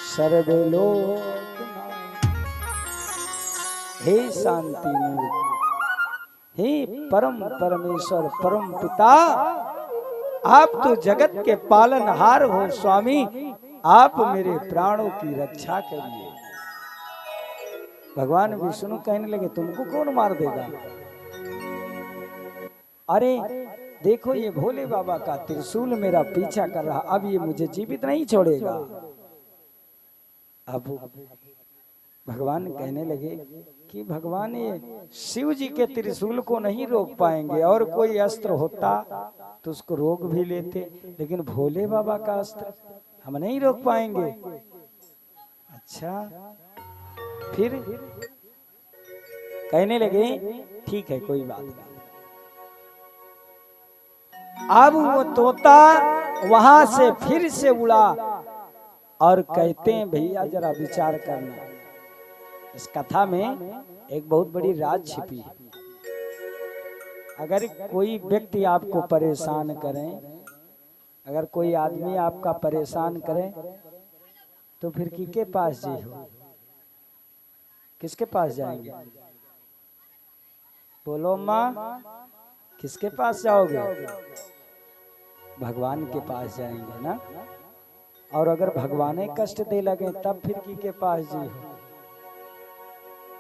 सर्वलोकनाथं। हे शांति मूर्ति, हे परम परमेश्वर परम पिता, आप तो जगत के पालनहार हो स्वामी, आप मेरे प्राणों की रक्षा करिए। भगवान विष्णु कहने लगे तुमको कौन मार देगा। अरे देखो ये भोले बाबा का त्रिशूल मेरा पीछा कर रहा, अब ये मुझे जीवित नहीं छोड़ेगा। अब भगवान कहने लगे कि भगवान ये शिव जी के त्रिशूल को नहीं रोक पाएंगे, और कोई अस्त्र होता तो उसको रोक भी लेते, लेकिन भोले बाबा का अस्त्र हम नहीं रोक पाएंगे। अच्छा, फिर कहने लगे ठीक है कोई बात नहीं। अब वो तोता वहां से फिर से उड़ा और कहते हैं भैया जरा विचार करना, इस कथा में एक बहुत बड़ी राज छिपी है। अगर कोई व्यक्ति आपको परेशान करे, अगर कोई आदमी आपका परेशान करे, तो फिर किसके पास जी हो, किसके पास जाएंगे? बोलो माँ, किसके पास जाओगे? भगवान के पास जाएंगे ना। और अगर भगवान कष्ट दे लगे तब फिर किसके पास जी हो?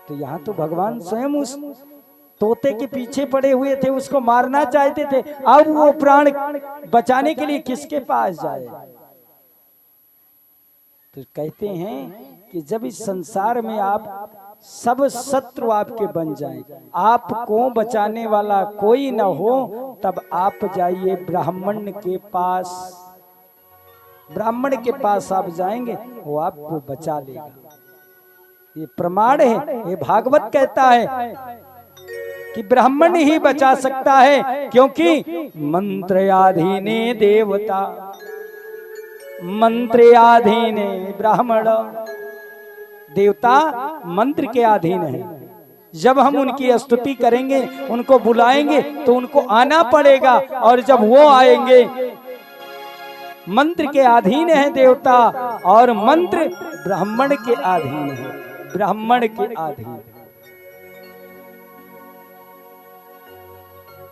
तो यहाँ तो भगवान स्वयं उस तोते के पीछे पड़े हुए थे, उसको मारना चाहते थे। अब वो प्राण बचाने के लिए किसके पास जाए? तो कहते हैं कि जब इस संसार में आप सब शत्रु आपके बन जाएं, आपको बचाने वाला कोई न हो, तब आप जाइए ब्राह्मण के पास। ब्राह्मण के पास आप जाएंगे, वो आपको बचा लेगा। ये प्रमाण है, ये भागवत कहता है कि ब्राह्मण ही बचा सकता है, क्योंकि मंत्रयाधीने देवता मंत्रयाधीने ब्राह्मण। देवता मंत्र के अधीन है। जब हम उनकी स्तुति करेंगे, उनको बुलाएंगे, तो उनको आना पड़ेगा, और जब वो आएंगे, मंत्र के अधीन है देवता, और मंत्र ब्राह्मण के अधीन है, ब्राह्मण के अधीन।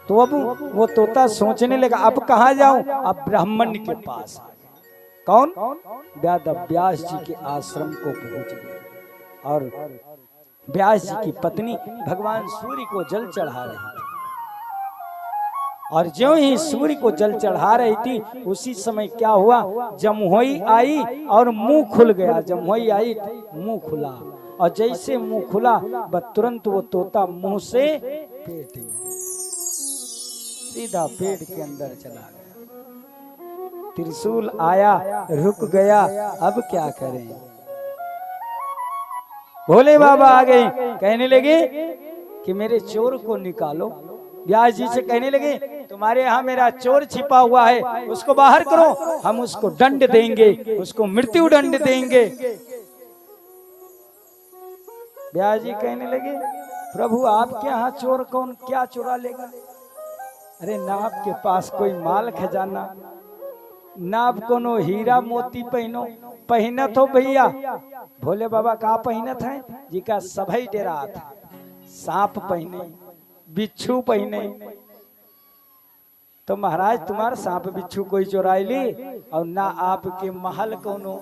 तो अब वो तोता सोचने लगा अब कहाँ जाऊं? अब ब्राह्मण के पास। कौन? व्यास व्यास जी के आश्रम को पहुंच गए, और व्यास जी की पत्नी भगवान सूर्य को जल चढ़ा रही थी। और ज्यों ही सूर्य को जल चढ़ा रही थी, उसी समय क्या हुआ? जमुई आई और मुंह खुल गया। जमुई आई, मुंह खुला, और जैसे मुंह खुला, तुरंत वो तोता मुंह से पेट में, सीधा पेट के अंदर चला गया। त्रिशूल आया, रुक गया, अब क्या करें? भोले बाबा आ गए, कहने लगे कि मेरे चोर को निकालो। व्यास जी से कहने लगे तुम्हारे यहाँ मेरा चोर छिपा हुआ है, उसको बाहर करो, हम उसको दंड देंगे, उसको मृत्यु दंड देंगे। व्यास जी कहने लगे प्रभु आपके यहाँ चोर कौन क्या चुरा लेगा? अरे ना आपके पास कोई माल खजाना, ना कोनो हीरा मोती पहनो पहनत हो भैया। भोले बाबा का पहनत है जी का सभई डेरा था। सांप पहने, बिच्छू पहने। तो महाराज तुम्हारा सांप बिच्छू कोई चुराई ली और ना आपके महल कोनो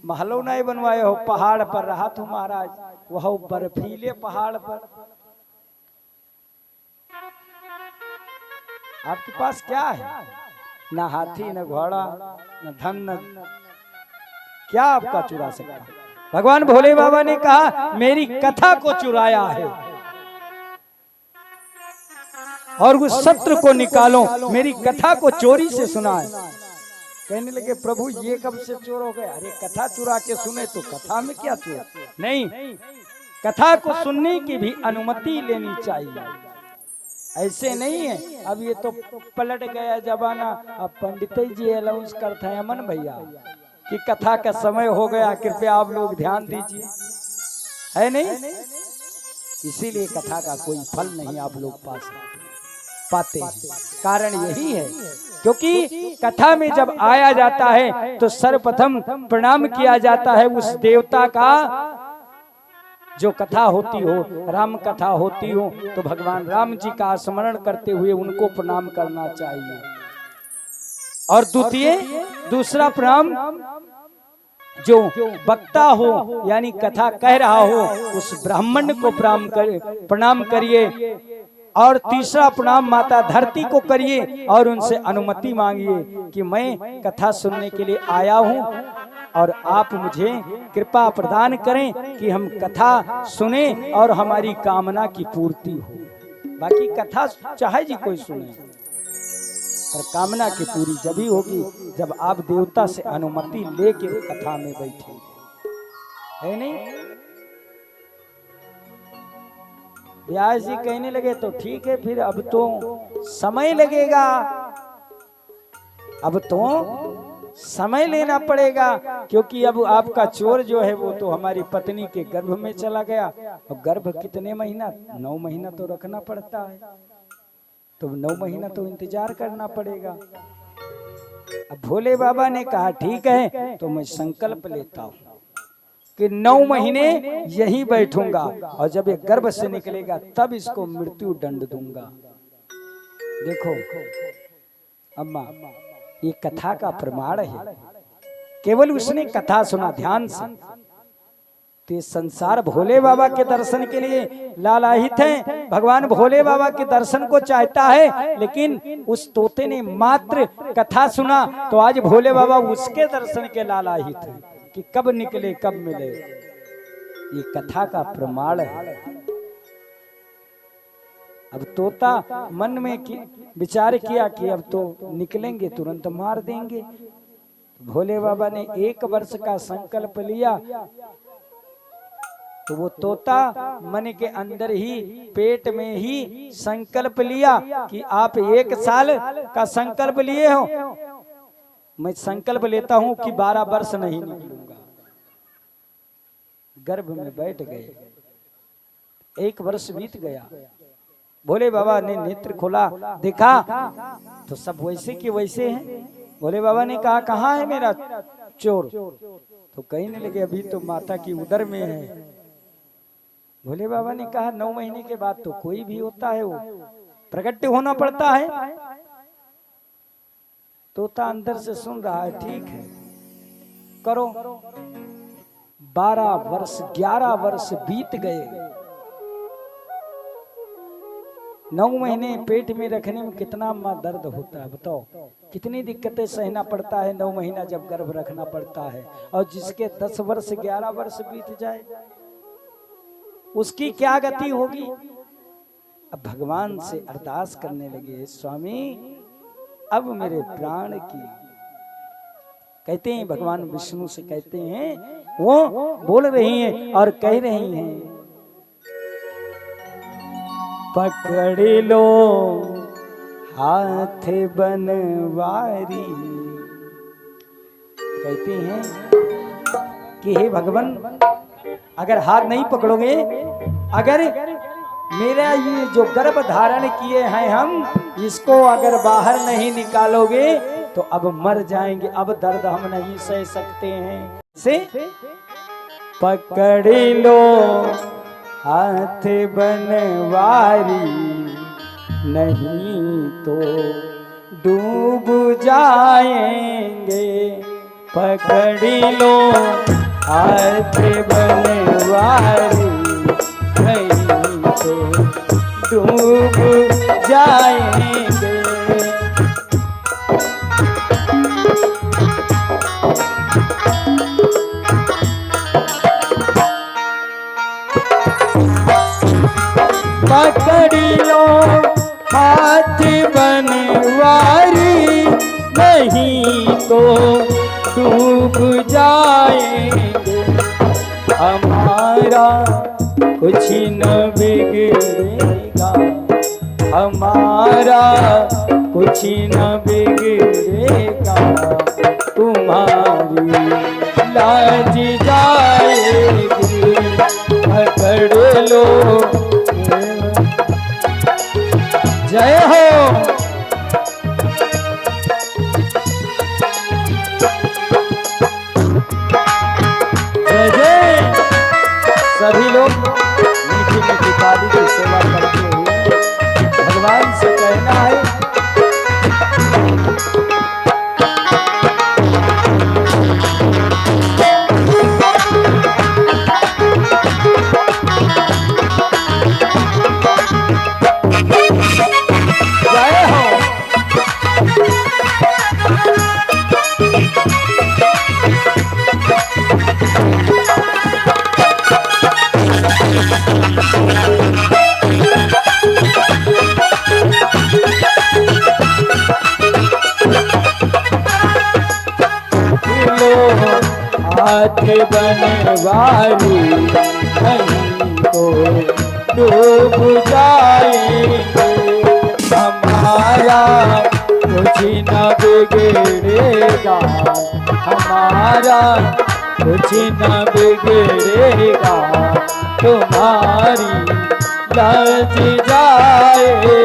महलों नहीं बनवाए हो। पहाड़ पर रहा तो महाराज, वह बर्फीले पहाड़ पर। आपके पास क्या है? ना हाथी, न घोड़ा, न धन, न क्या आपका चुरा सकता? भगवान भोले बाबा ने कहा मेरी कथा को चुराया है और उस शत्रु को निकालो, मेरी कथा को चोरी से सुनाए। कहने लगे प्रभु ये कब से चोर हो गए? अरे कथा चुरा के सुने तो कथा में क्या चोर? नहीं, कथा को सुनने की भी अनुमति लेनी चाहिए। ऐसे नहीं है अब ये तो पलट गया जमाना। अब पंडित जी अलाउंस करते हैं अमन भैया कि कथा का समय हो गया, कृपया आप लोग ध्यान दीजिए, है नहीं? इसीलिए कथा का कोई फल नहीं आप लोग पाते हैं। कारण यही है क्योंकि कथा में जब आया जाता है तो सर्वप्रथम प्रणाम किया जाता है उस देवता का जो कथा होती हो। राम कथा होती हो तो भगवान राम जी का स्मरण करते हुए उनको प्रणाम करना चाहिए। और दूसरा प्रणाम जो वक्ता हो यानी कथा कह रहा हो उस ब्राह्मण को प्रणाम करिए। और तीसरा प्रणाम माता धरती को करिए और उनसे अनुमति मांगिए कि मैं कथा सुनने के लिए आया हूं और आप मुझे कृपा प्रदान करें कि हम कथा सुने और हमारी कामना की पूर्ति हो। बाकी कथा चाहे जी कोई सुने पर कामना की पूरी जब ही होगी जब आप देवता से अनुमति लेके कथा में बैठेंगे, है नहीं? व्यास जी कहने लगे तो ठीक है, फिर अब तो समय लगेगा, अब तो समय लेना पड़ेगा क्योंकि अब आपका चोर जो है वो तो हमारी पत्नी के गर्भ में चला गया। और गर्भ कितने महीना? 9 महीना तो रखना पड़ता है, तो 9 महीना तो इंतजार करना पड़ेगा। अब भोले बाबा ने कहा ठीक है तो मैं संकल्प लेता हूँ कि 9 महीने यहीं बैठूंगा और जब ये गर्भ से निकलेगा तब इसको मृत्यु दंड दूंगा। देखो अम्मा, ये कथा का प्रमाण है। केवल उसने कथा सुना ध्यान से तो संसार भोले बाबा के दर्शन के लिए लालायित है। भगवान भोले बाबा के दर्शन को चाहता है, लेकिन उस तोते ने मात्र कथा सुना तो आज भोले बाबा उसके दर्शन के लालायित है कि कब निकले कब मिले। ये कथा का प्रमाण है। अब तोता मन में विचार किया कि अब तो निकलेंगे तुरंत मार देंगे। भोले बाबा ने 1 वर्ष का संकल्प लिया तो वो तोता मन के अंदर ही पेट में ही संकल्प लिया कि आप 1 साल का संकल्प लिए हो, मैं संकल्प लेता हूं कि 12 वर्ष नहीं निकलूंगा। गर्भ में बैठ गए, 1 वर्ष बीत गया। भोले बाबा ने नेत्र खोला, देखा तो सब वैसे के वैसे हैं। भोले बाबा ने कहा कहाँ है मेरा चोर? तो कहने लगे अभी तो माता की उदर में है। भोले बाबा ने कहा 9 महीने के बाद तो कोई भी होता है वो प्रकट होना पड़ता है। तोता अंदर से सुन रहा है, ठीक है करो। 12 वर्ष 11 वर्ष बीत गए। 9 महीने पेट में रखने में कितना दर्द होता है बताओ, कितनी दिक्कतें सहना पड़ता है 9 महीना जब गर्भ रखना पड़ता है। और जिसके 10 वर्ष 11 वर्ष बीत जाए उसकी क्या गति होगी। अब भगवान से अरदास करने लगे, स्वामी अब मेरे प्राण की। कहते हैं भगवान विष्णु से कहते हैं, वो बोल रही हैं और कह रही हैं, पकड़ लो हाथ बनवारी। कहते हैं कि हे भगवान अगर हाथ नहीं पकड़ोगे, अगर मेरा ये जो गर्भ धारण किए हैं हम इसको अगर बाहर नहीं निकालोगे तो अब मर जाएंगे, अब दर्द हम नहीं सह सकते हैं। से पकड़ लो हाथ बनवारी, नहीं तो डूब जाएंगे। पकड़ लो हाथ बनवारी, नहीं तो डूब जाएंगे। पकड़ लो हाथ बनवारी, नहीं तो डूब जाएंगे। हमारा कुछ न बिगड़ेगा, हमारा कुछ न बिगड़ेगा। तुम्हारी लाज जाएगी, पकड़ लो। जय हो। जय जय। सभी लोग मीठी मीठी ताली की सेवा करते हुए भगवान से कहना है, हाथ बनवारी, नहीं तो डूब जाएंगे। हमारा कुछ न बिगड़ेगा, हमारा कुछ न बिगड़ेगा। तुम्हारी लाज जाएगी।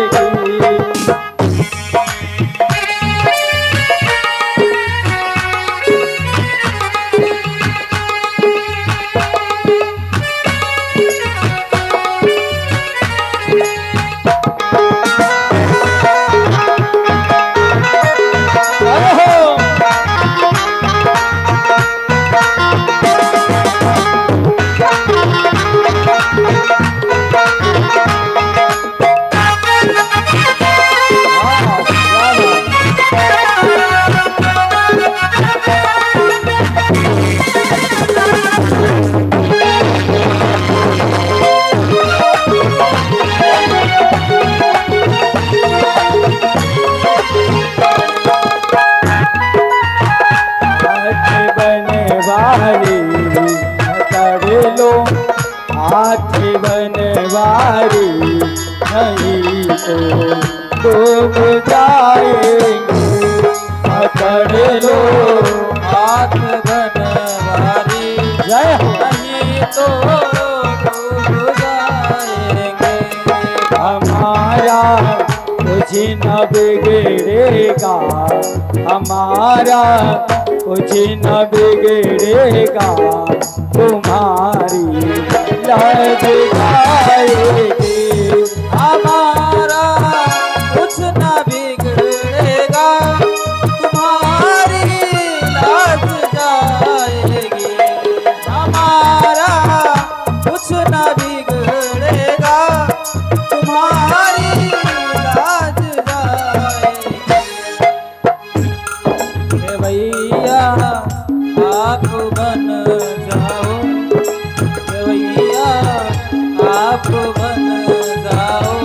हाथ बनवारी, नहीं तो डूब जाएंगे। पकड़ लो हाथ बनवारी, जय नहीं तो डूब जाएंगे। हमारा कुछ न बिगड़ेगा, हमारा कुछ न बिगड़ेगा। तुम्हारी लाज जाएगी, हमारा कुछ न बिगड़ेगा। तुम्हारी लाज जाएगी, हमारा कुछ न बिगड़ेगा। तुम्हारी लाज जाएगी। भैया आप बन जाओ, भैया आप बन जाओ।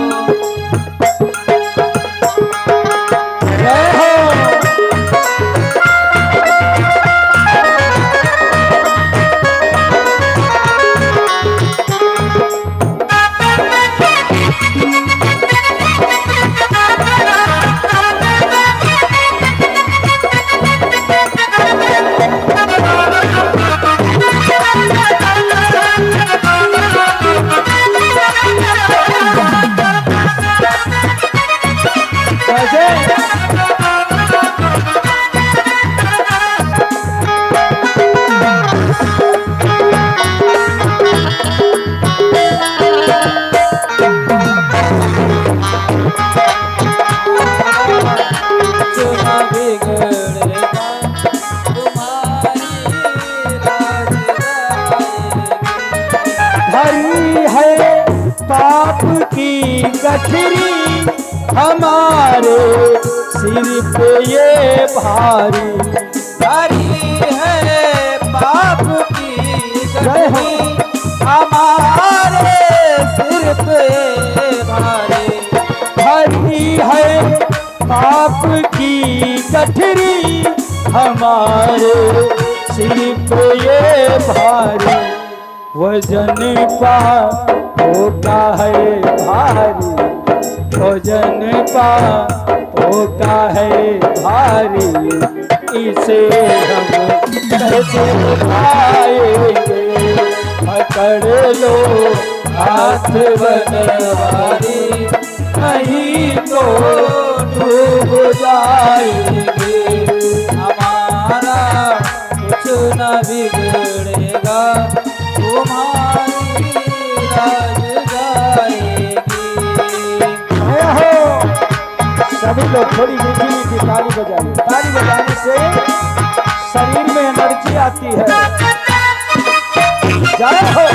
जय हो। पाप की गठरी हमारे सिर पे ये भारी। भारी है पाप की गठरी हमारे सिर पे भारी। भारी है पाप की गठरी हमारे सिर पे ये भारी। वजन पापों का है भारी, वजन पापों का है भारी। इसे हम कैसे उठाएंगे, पकड़ लो हाथ बनवारी, नहीं तो डूब जाएंगे। हमारा कुछ न बिगड़ेगा, तुम्हारी राज जाएगी। हो सभी लोग थोड़ी मीठी मीठी ताली बजाइए। ताली बजाने से शरीर में एनर्जी आती है। जय हो।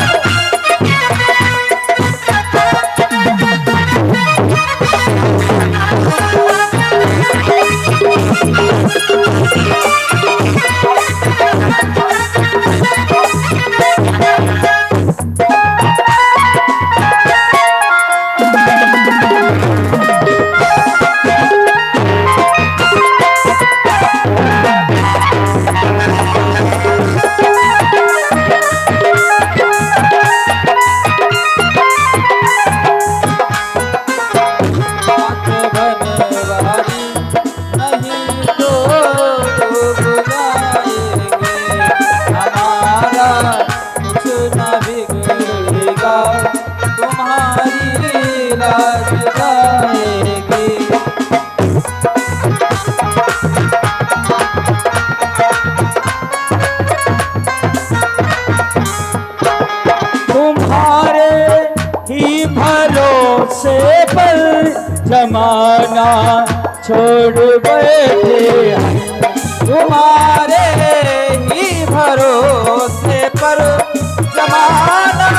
भरोसे पर जमाना छोड़ बैठे हैं। तुम्हारे ही भरोसे पर जमाना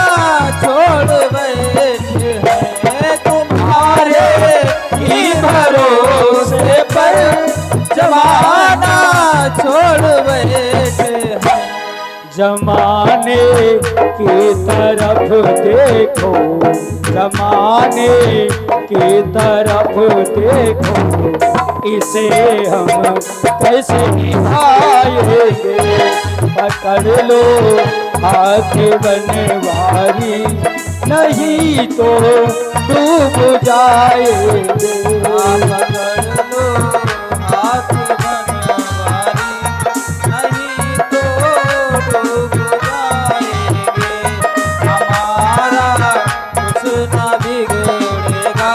छोड़ बैठे हैं। तुम्हारे ही भरोसे पर जमाना छोड़ बैठे हैं। जमाने की तरफ देखो, जमाने की तरफ देखो, इसे हम कैसे निभाएंगे। पकड़ लो हाथ बनवारी, नहीं तो डूब जाएंगे। पकड़ लो हाथ बनवारी, नहीं तो डूब जाएंगे। हमारा कुछ न बिगड़ेगा,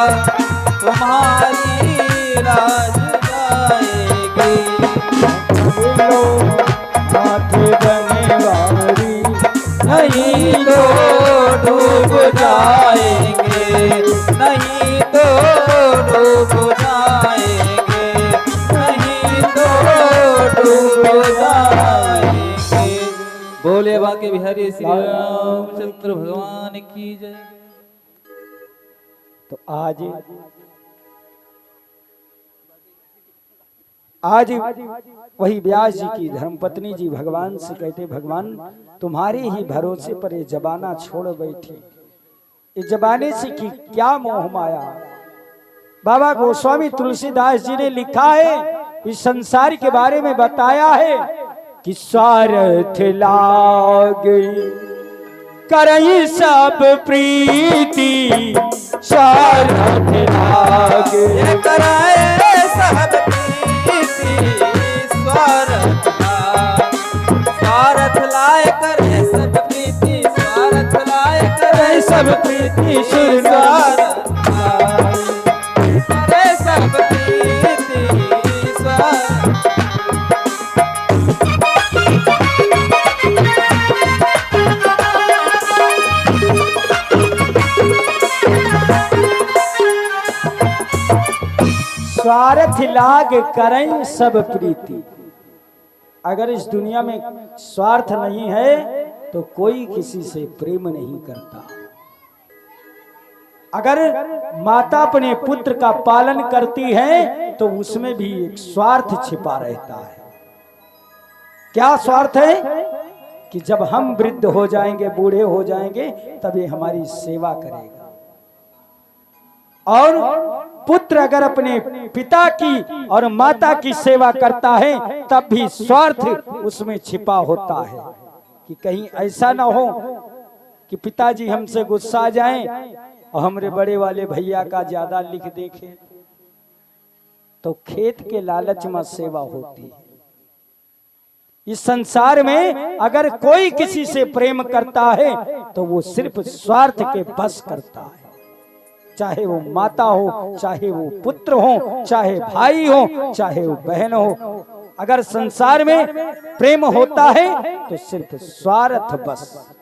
तुम्हारी राज जाएगी। लो हाथ बनवारी, नहीं तो डूब जाएंगे, नहीं तो डूब जाएंगे, नहीं तो डूब जाएंगे। बोले बाके बिहारी श्री रामचंद्र भगवान की जय। तो आज वही व्यास जी की धर्मपत्नी जी भगवान से कहते, भगवान तुम्हारे ही भरोसे पर ये जमाना छोड़ बैठी, इस जमाने से की क्या मोह माया। बाबा गोस्वामी तुलसीदास जी ने लिखा है, इस संसार के बारे में बताया है कि स्वार्थ लाग करई सब प्रीति, स्वार्थ लाग कराए सब प्रीति, स्वार्थ लाए करे सब प्रीति, स्वार्थ लाए करे सब प्रीति स्वार्थ करे सब प्रीति स्वार्थ। स्वार्थ लाग करें सब प्रीति। अगर इस दुनिया में स्वार्थ नहीं है तो कोई किसी से प्रेम नहीं करता। अगर माता अपने पुत्र का पालन करती है तो उसमें भी एक स्वार्थ छिपा रहता है। क्या स्वार्थ है? कि जब हम वृद्ध हो जाएंगे, बूढ़े हो जाएंगे, तब ये हमारी सेवा करेगा। और पुत्र अगर अपने पिता की और माता की सेवा करता है तब भी स्वार्थ उसमें छिपा होता है कि कहीं ऐसा ना हो कि पिताजी हमसे गुस्सा जाएं और हमरे बड़े वाले भैया का ज्यादा लिख देखें। तो खेत के लालच में सेवा होती है। इस संसार में अगर कोई किसी से प्रेम करता है तो वो सिर्फ स्वार्थ के बस करता है, चाहे वो माता हो, चाहे वो पुत्र हो, चाहे भाई हो, चाहे वो बहन हो। अगर संसार में प्रेम होता है तो सिर्फ स्वार्थ बस।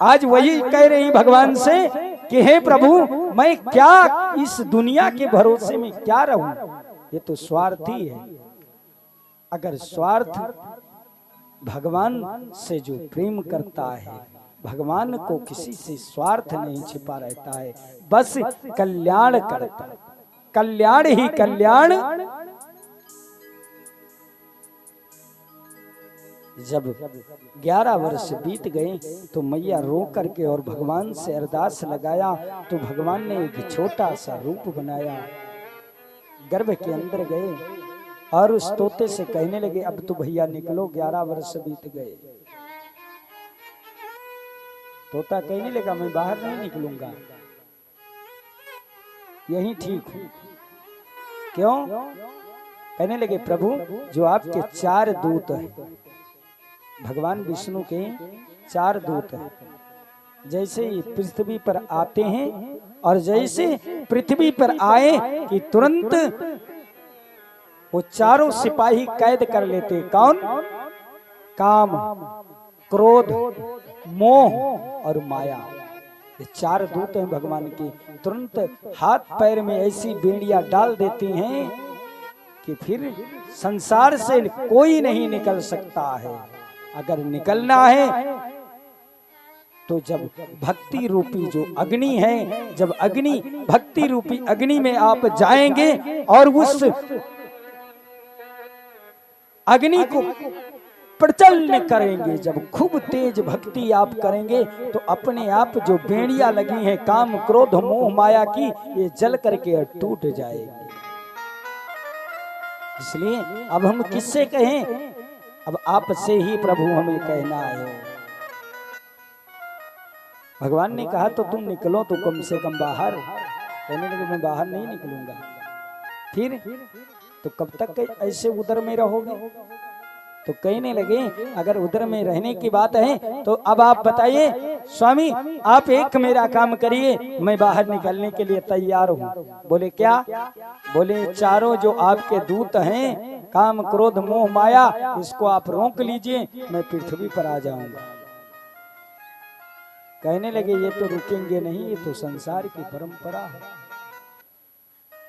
आज वही कह रही भगवान से कि हे प्रभु, मैं क्या इस दुनिया के भरोसे में क्या रहूं? ये तो स्वार्थी है। अगर स्वार्थ भगवान से जो प्रेम करता है, भगवान को किसी से स्वार्थ नहीं छिपा रहता है, बस कल्याण करता है, कल्याण ही कल्याण। जब 11 वर्ष बीत गए तो मैया रो करके और भगवान से अरदास लगाया तो भगवान ने एक छोटा सा रूप बनाया, गर्भ के अंदर गए और उस तोते से कहने लगे, अब तो भैया निकलो, 11 वर्ष बीत गए। तोता कहने लगा, मैं बाहर नहीं निकलूंगा, यही ठीक हूं। क्यों? कहने लगे, प्रभु जो आपके 4 दूत हैं, भगवान विष्णु के 4 दूत हैं, जैसे ही पृथ्वी पर आते हैं और जैसे पृथ्वी पर आए कि तुरंत वो चारों सिपाही कैद कर लेते। कौन? काम, क्रोध, मोह और माया। ये 4 दूत हैं भगवान के। तुरंत हाथ पैर में ऐसी बेड़ियां डाल देती हैं कि फिर संसार से कोई नहीं निकल सकता है। अगर निकलना है तो जब भक्ति रूपी जो अग्नि है, जब अग्नि भक्ति रूपी अग्नि में आप जाएंगे और उस अग्नि को प्रज्वल करेंगे, जब खूब तेज भक्ति आप करेंगे तो अपने आप जो बेड़ियां लगी हैं काम, क्रोध, मोह, माया की, ये जल करके टूट जाएगी। इसलिए अब हम किससे कहें? अब आपसे ही प्रभु हमें कहना है। भगवान ने कहा तो तुम निकलो तो कम से कम बाहर। कहने लगे, मैं बाहर नहीं निकलूंगा। फिर तो कब तक ऐसे उदर में रहोगे? तो कहने लगे, अगर उदर में रहने की बात है तो अब आप बताइए स्वामी, आप एक मेरा काम करिए, मैं बाहर निकलने के लिए तैयार हूँ। बोले क्या? बोले चारों जो आपके दूत हैं, काम, क्रोध, मोह, माया, इसको आप रोक लीजिए, मैं पृथ्वी पर आ जाऊंगा। कहने लगे, ये तो रुकेंगे नहीं, ये तो संसार की परंपरा है।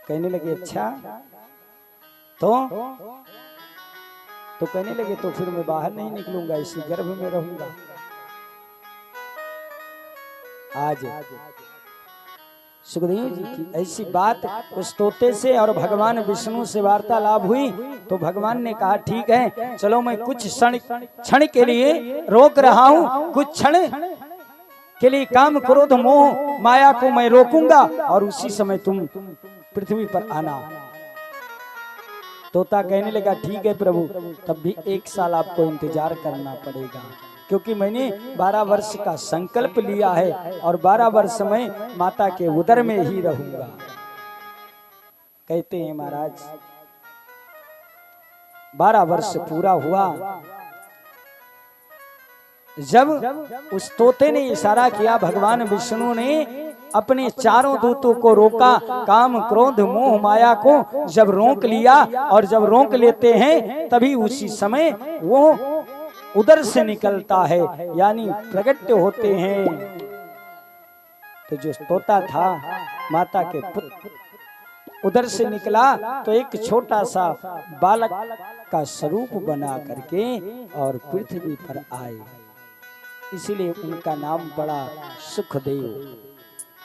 कहने लगे, अच्छा तो कहने लगे, तो फिर मैं बाहर नहीं निकलूंगा, इसी गर्भ में रहूंगा। आज सुखदेव जी की ऐसी बात उस तोते से और भगवान विष्णु से वार्तालाप हुई तो भगवान ने कहा, ठीक है, चलो मैं कुछ क्षण के लिए रोक रहा हूं, कुछ क्षण के लिए काम, क्रोध, मोह, माया को मैं रोकूंगा और उसी समय तुम पृथ्वी पर आना। तोता कहने लगा, ठीक है प्रभु, तब भी 1 साल आपको इंतजार करना पड़ेगा, क्योंकि मैंने 12 वर्ष का संकल्प लिया है और 12 वर्ष में माता के उदर में ही रहूंगा। कहते हैं महाराज, 12 वर्ष पूरा हुआ। जब उस तोते ने इशारा किया, भगवान विष्णु ने अपने 4 दूतों को रोका, काम, क्रोध, मोह, माया को जब रोक लिया और जब रोक लेते हैं तभी उसी समय वो उधर से निकलता है, यानी प्रकट होते हैं। तो जो तोता था माता के पुत्र उधर से निकला तो एक छोटा सा बालक का स्वरूप बना करके और पृथ्वी पर आए। इसीलिए उनका नाम बड़ा सुखदेव।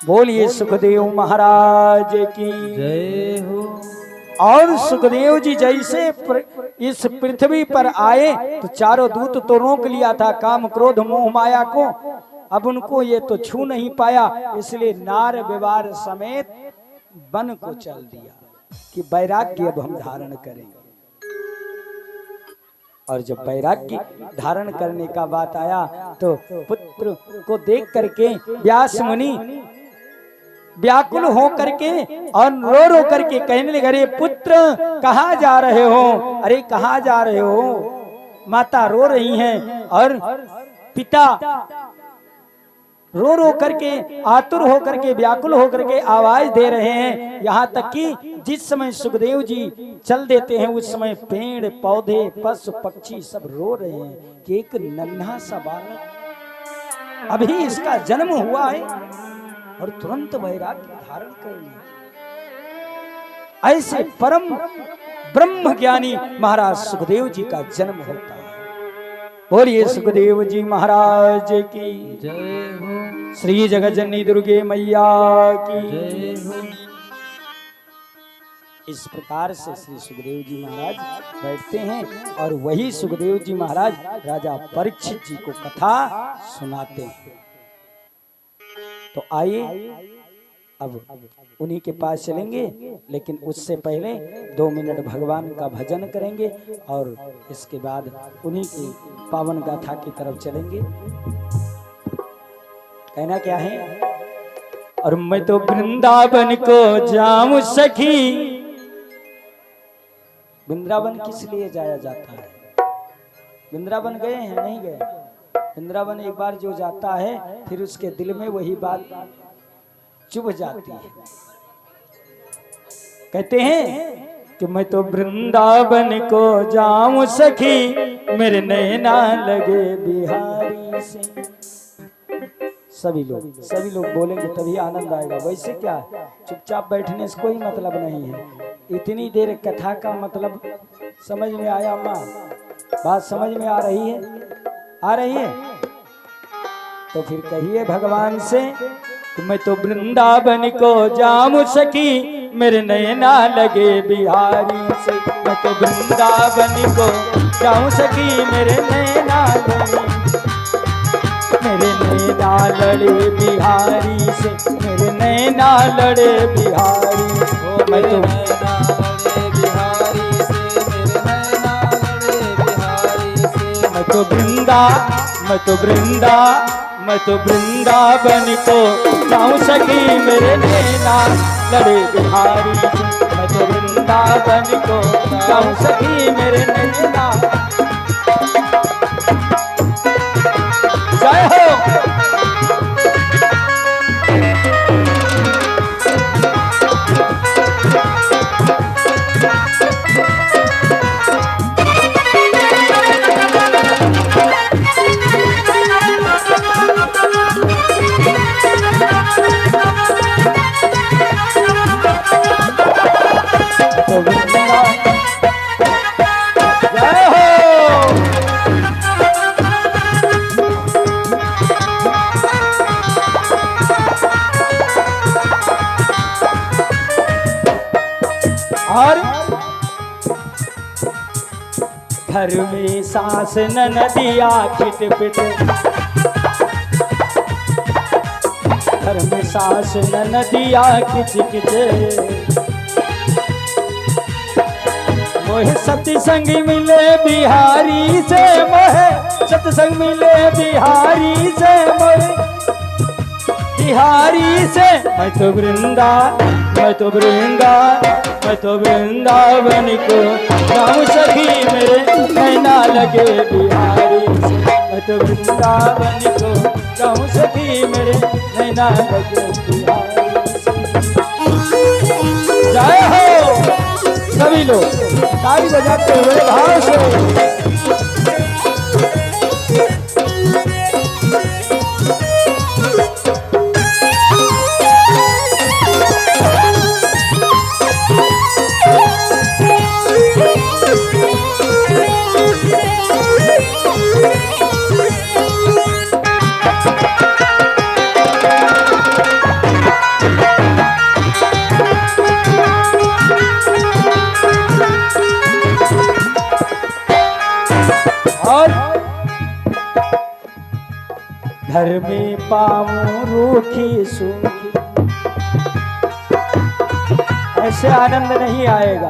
बोलिए सुखदेव महाराज की जय हो। और सुखदेव जी जैसे इस पृथ्वी पर आए तो चारों दूत तो रोक लिया था काम क्रोध मोह माया को, अब उनको ये तो छू नहीं पाया, इसलिए नार व्यवहार समेत वन को चल दिया कि वैराग्य अब हम धारण करेंगे। और जब वैराग्य धारण करने का बात आया तो पुत्र को देख करके व्यास मुनि व्याकुल हो करके और रो रो करके कहने लगे, अरे पुत्र कहाँ जा रहे हो, अरे कहाँ जा रहे हो। माता रो रही हैं और पिता रो रो करके आतुर हो करके व्याकुल हो करके आवाज दे रहे हैं। यहाँ तक कि जिस समय सुखदेव जी चल देते हैं उस समय पेड़ पौधे पशु पक्षी सब रो रहे हैं कि एक नन्हा सा बालक अभी इसका जन्म हुआ है और तुरंत वैराग्य धारण कर लिया। ऐसे परम ब्रह्म ज्ञानी महाराज सुखदेव जी का जन्म होता है। बोलिए सुखदेव जी महाराज की जय हो। श्री जगज्जननी दुर्गे मैया की जय हो। इस प्रकार से श्री सुखदेव जी महाराज बैठते हैं और वही सुखदेव जी महाराज राजा परीक्षित जी को कथा सुनाते हैं। तो आइए अब उन्हीं के पास चलेंगे, लेकिन उससे पहले 2 मिनट भगवान का भजन करेंगे और इसके बाद उन्हीं की पावन गाथा की तरफ चलेंगे। कहना क्या है, और मैं तो वृंदावन को जाऊं सखी। वृंदावन किस लिए जाया जाता है? वृंदावन गए हैं? नहीं गए? वृंदावन एक बार जो जाता है फिर उसके दिल में वही बात चुभ जाती है। कहते हैं कि मैं तो वृंदावन को जाऊं सखी, मेरे नैना लगे बिहारी से। सभी लोग बोलेंगे तभी आनंद आएगा। वैसे क्या चुपचाप बैठने से कोई मतलब नहीं है। इतनी देर कथा का मतलब समझ में आया? माँ बात समझ में आ रही है? आ रही है? तो फिर कहिए भगवान से कि मैं तो वृंदावन को जाऊं सखी, मेरे नैना लगे बिहारी से। मैं तो वृंदावन को जाऊं सखी, मेरे नैना लगे बिहारी से, मेरे नैना लड़े बिहारी से। मैं तो बिहारी से, मेरे नैना लड़े बिहारी से। मैं तो वृंदावन को जाऊं सखी, मेरे नैना लड़े बिहारी से। मैं तो वृंदावन को जाऊं सखी, मेरे नैना। जय हो। और घर में सास ननदिया खिट पिट, घर में सास ननदिया खिच खिच। मोहे सत्संग मिले बिहारी से, मोहे सत्संग मिले बिहारी से, मोहे बिहारी से। मैं तो वृंदावन को जाऊं सखी, मेरे नैना लगे बिहारी से। मैं तो वृंदावन को जाऊं सखी, मेरे नैना लगे बिहारी से। जय हो। सभी लोग ताली बजाते हुए भाव से। घर में पाऊं रूखी सूखी। ऐसे आनंद नहीं आएगा।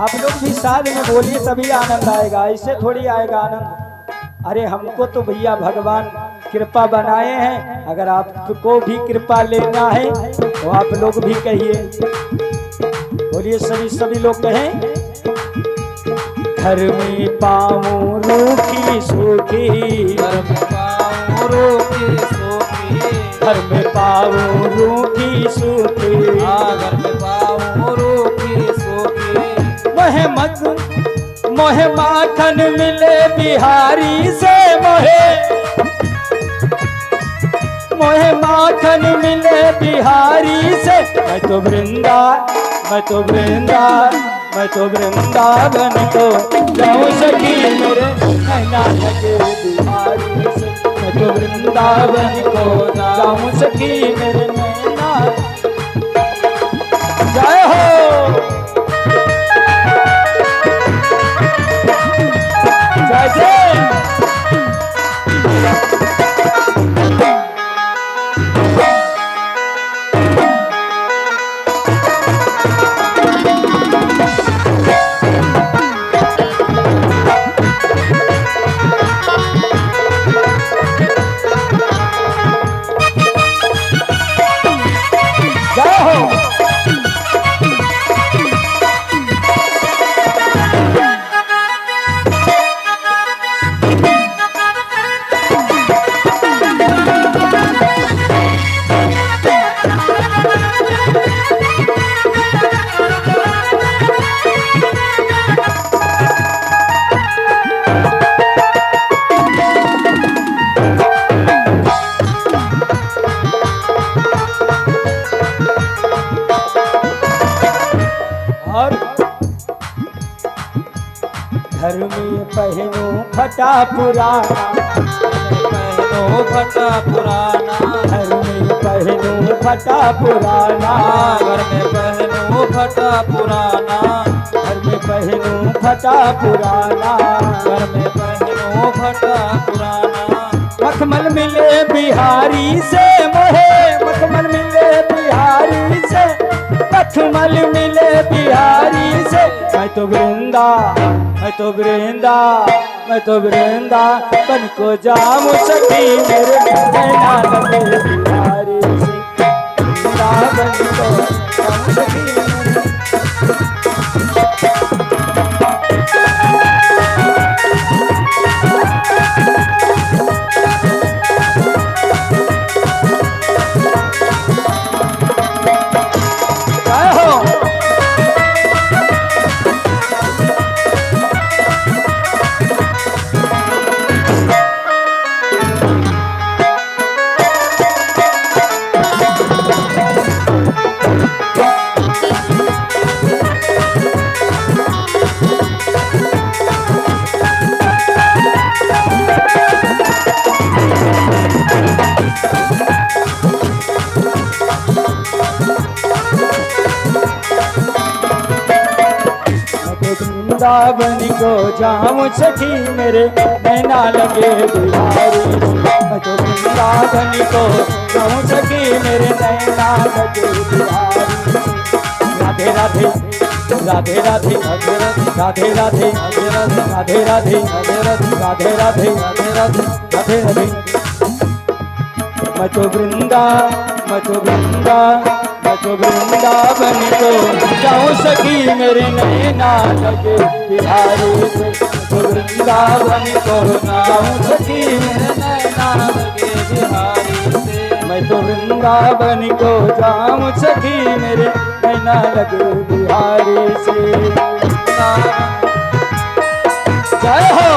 आप लोग भी साथ में बोलिए तभी आनंद आएगा, ऐसे थोड़ी आएगा आनंद। अरे हमको तो भैया भगवान कृपा बनाए हैं, अगर आपको भी कृपा लेना है तो आप लोग भी कहिए, बोलिए सभी लोग कहें। घर में पाऊं रूखी सूखी, घर में पाऊं रूखी सूखी, घर में पाऊं रूखी सूखी, घर में पाऊं रूखी सूखी। मोहे माखन मिले बिहारी से, मोहे माखन मिले बिहारी से। मैं तो वृंदावन को जाऊं सखी मेरे नैना लगे बिहारी से। मैं तो वृंदावन को जाऊं सखी मेरे नैना। जय हो जय जय। घर में पहनूं फटा पुराना, पहनो फटा पुराना, घर में पहनूं फटा पुराना, घर में पहनो फटा पुराना, घर में पहनूं फटा पुराना, घर में पहनो फटा पुराना। मखमल मिले बिहारी से मोहे, मखमल मिले बिहारी से, मखमल मिले बिहारी से। मैं तो वृंदावन को जाऊं सखी मेरे नैना लगे बिहारी से। वृंदावन को जाऊं सखी मेरे। वृंदावन को जाऊं सखी मेरे नैना लगे बिहारी। मैं तो वृंदावन को जाऊं सखी मेरे नैना लगे बिहारी। राधे राधे राधे राधे राधे राधे राधे राधे राधे राधे राधे राधे राधे। मैं तो वृंदावन को जाऊं सखी मेरे नैना लगे बिहारी से। तो वृंदावन को जाऊं सखी मेरे नैना लगे बिहारी से। मैं तो वृंदावन को जाऊं सखी मेरे नैना लगे बिहारी से। जय हो।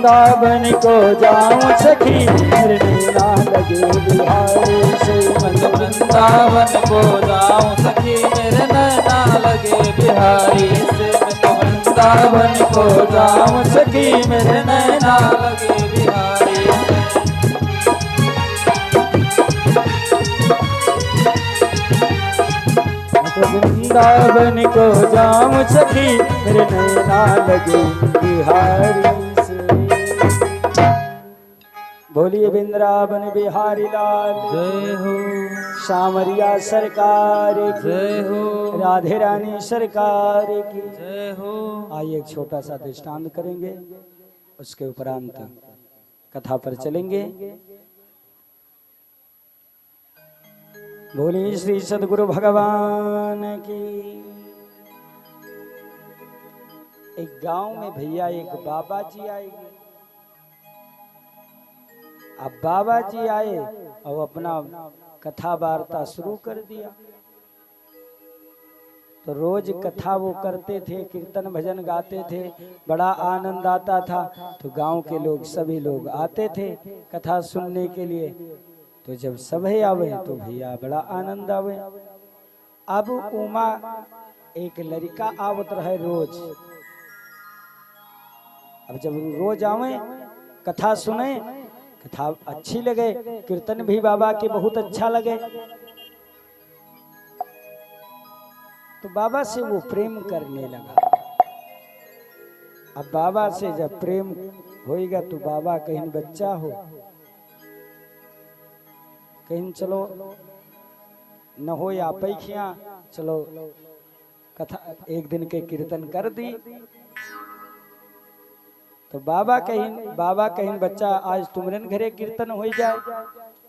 वृंदावन को जाऊं सखी मेरे नैना लगे बिहारी से। मन वृंदावन को जाऊं सखी मेरे नैना लगे बिहारी से। मैं वृंदावन को जाऊं सखी मेरे नैना लगे बिहारी से। वृंदावन को जाऊं सखी मेरे नैना लगे बिहारी से। बोलिए वृंदावन बिहारी लाल जय हो, सामरिया सरकार की जय हो, राधे रानी सरकार की जय हो। आइए एक छोटा सा दृष्टांत करेंगे, उसके उपरांत कथा पर चलेंगे। बोलिए श्री सदगुरु भगवान की। एक गांव में भैया एक बाबा जी आएंगे। अब बाबा जी आए और अपना कथा वार्ता शुरू कर दिया। तो रोज कथा वो करते थे, कीर्तन भजन गाते थे, बड़ा आनंद आता था। तो गांव के लोग सभी लोग आते थे कथा सुनने के लिए। तो जब सभी आवे तो भैया बड़ा आनंद आवे। अब उमा एक लड़का आवत रहे रोज। अब जब रोज आवे कथा सुने, कथा अच्छी लगे, कीर्तन भी बाबा के बहुत अच्छा लगे, तो बाबा से वो प्रेम करने लगा। अब बाबा से जब प्रेम होएगा तो बाबा कहीं बच्चा हो, कहीं चलो न हो या पैखिया, चलो कथा एक दिन के कीर्तन कर दी। तो बाबा कहीं बच्चा आज तुमरे घरे कीर्तन हो जाए।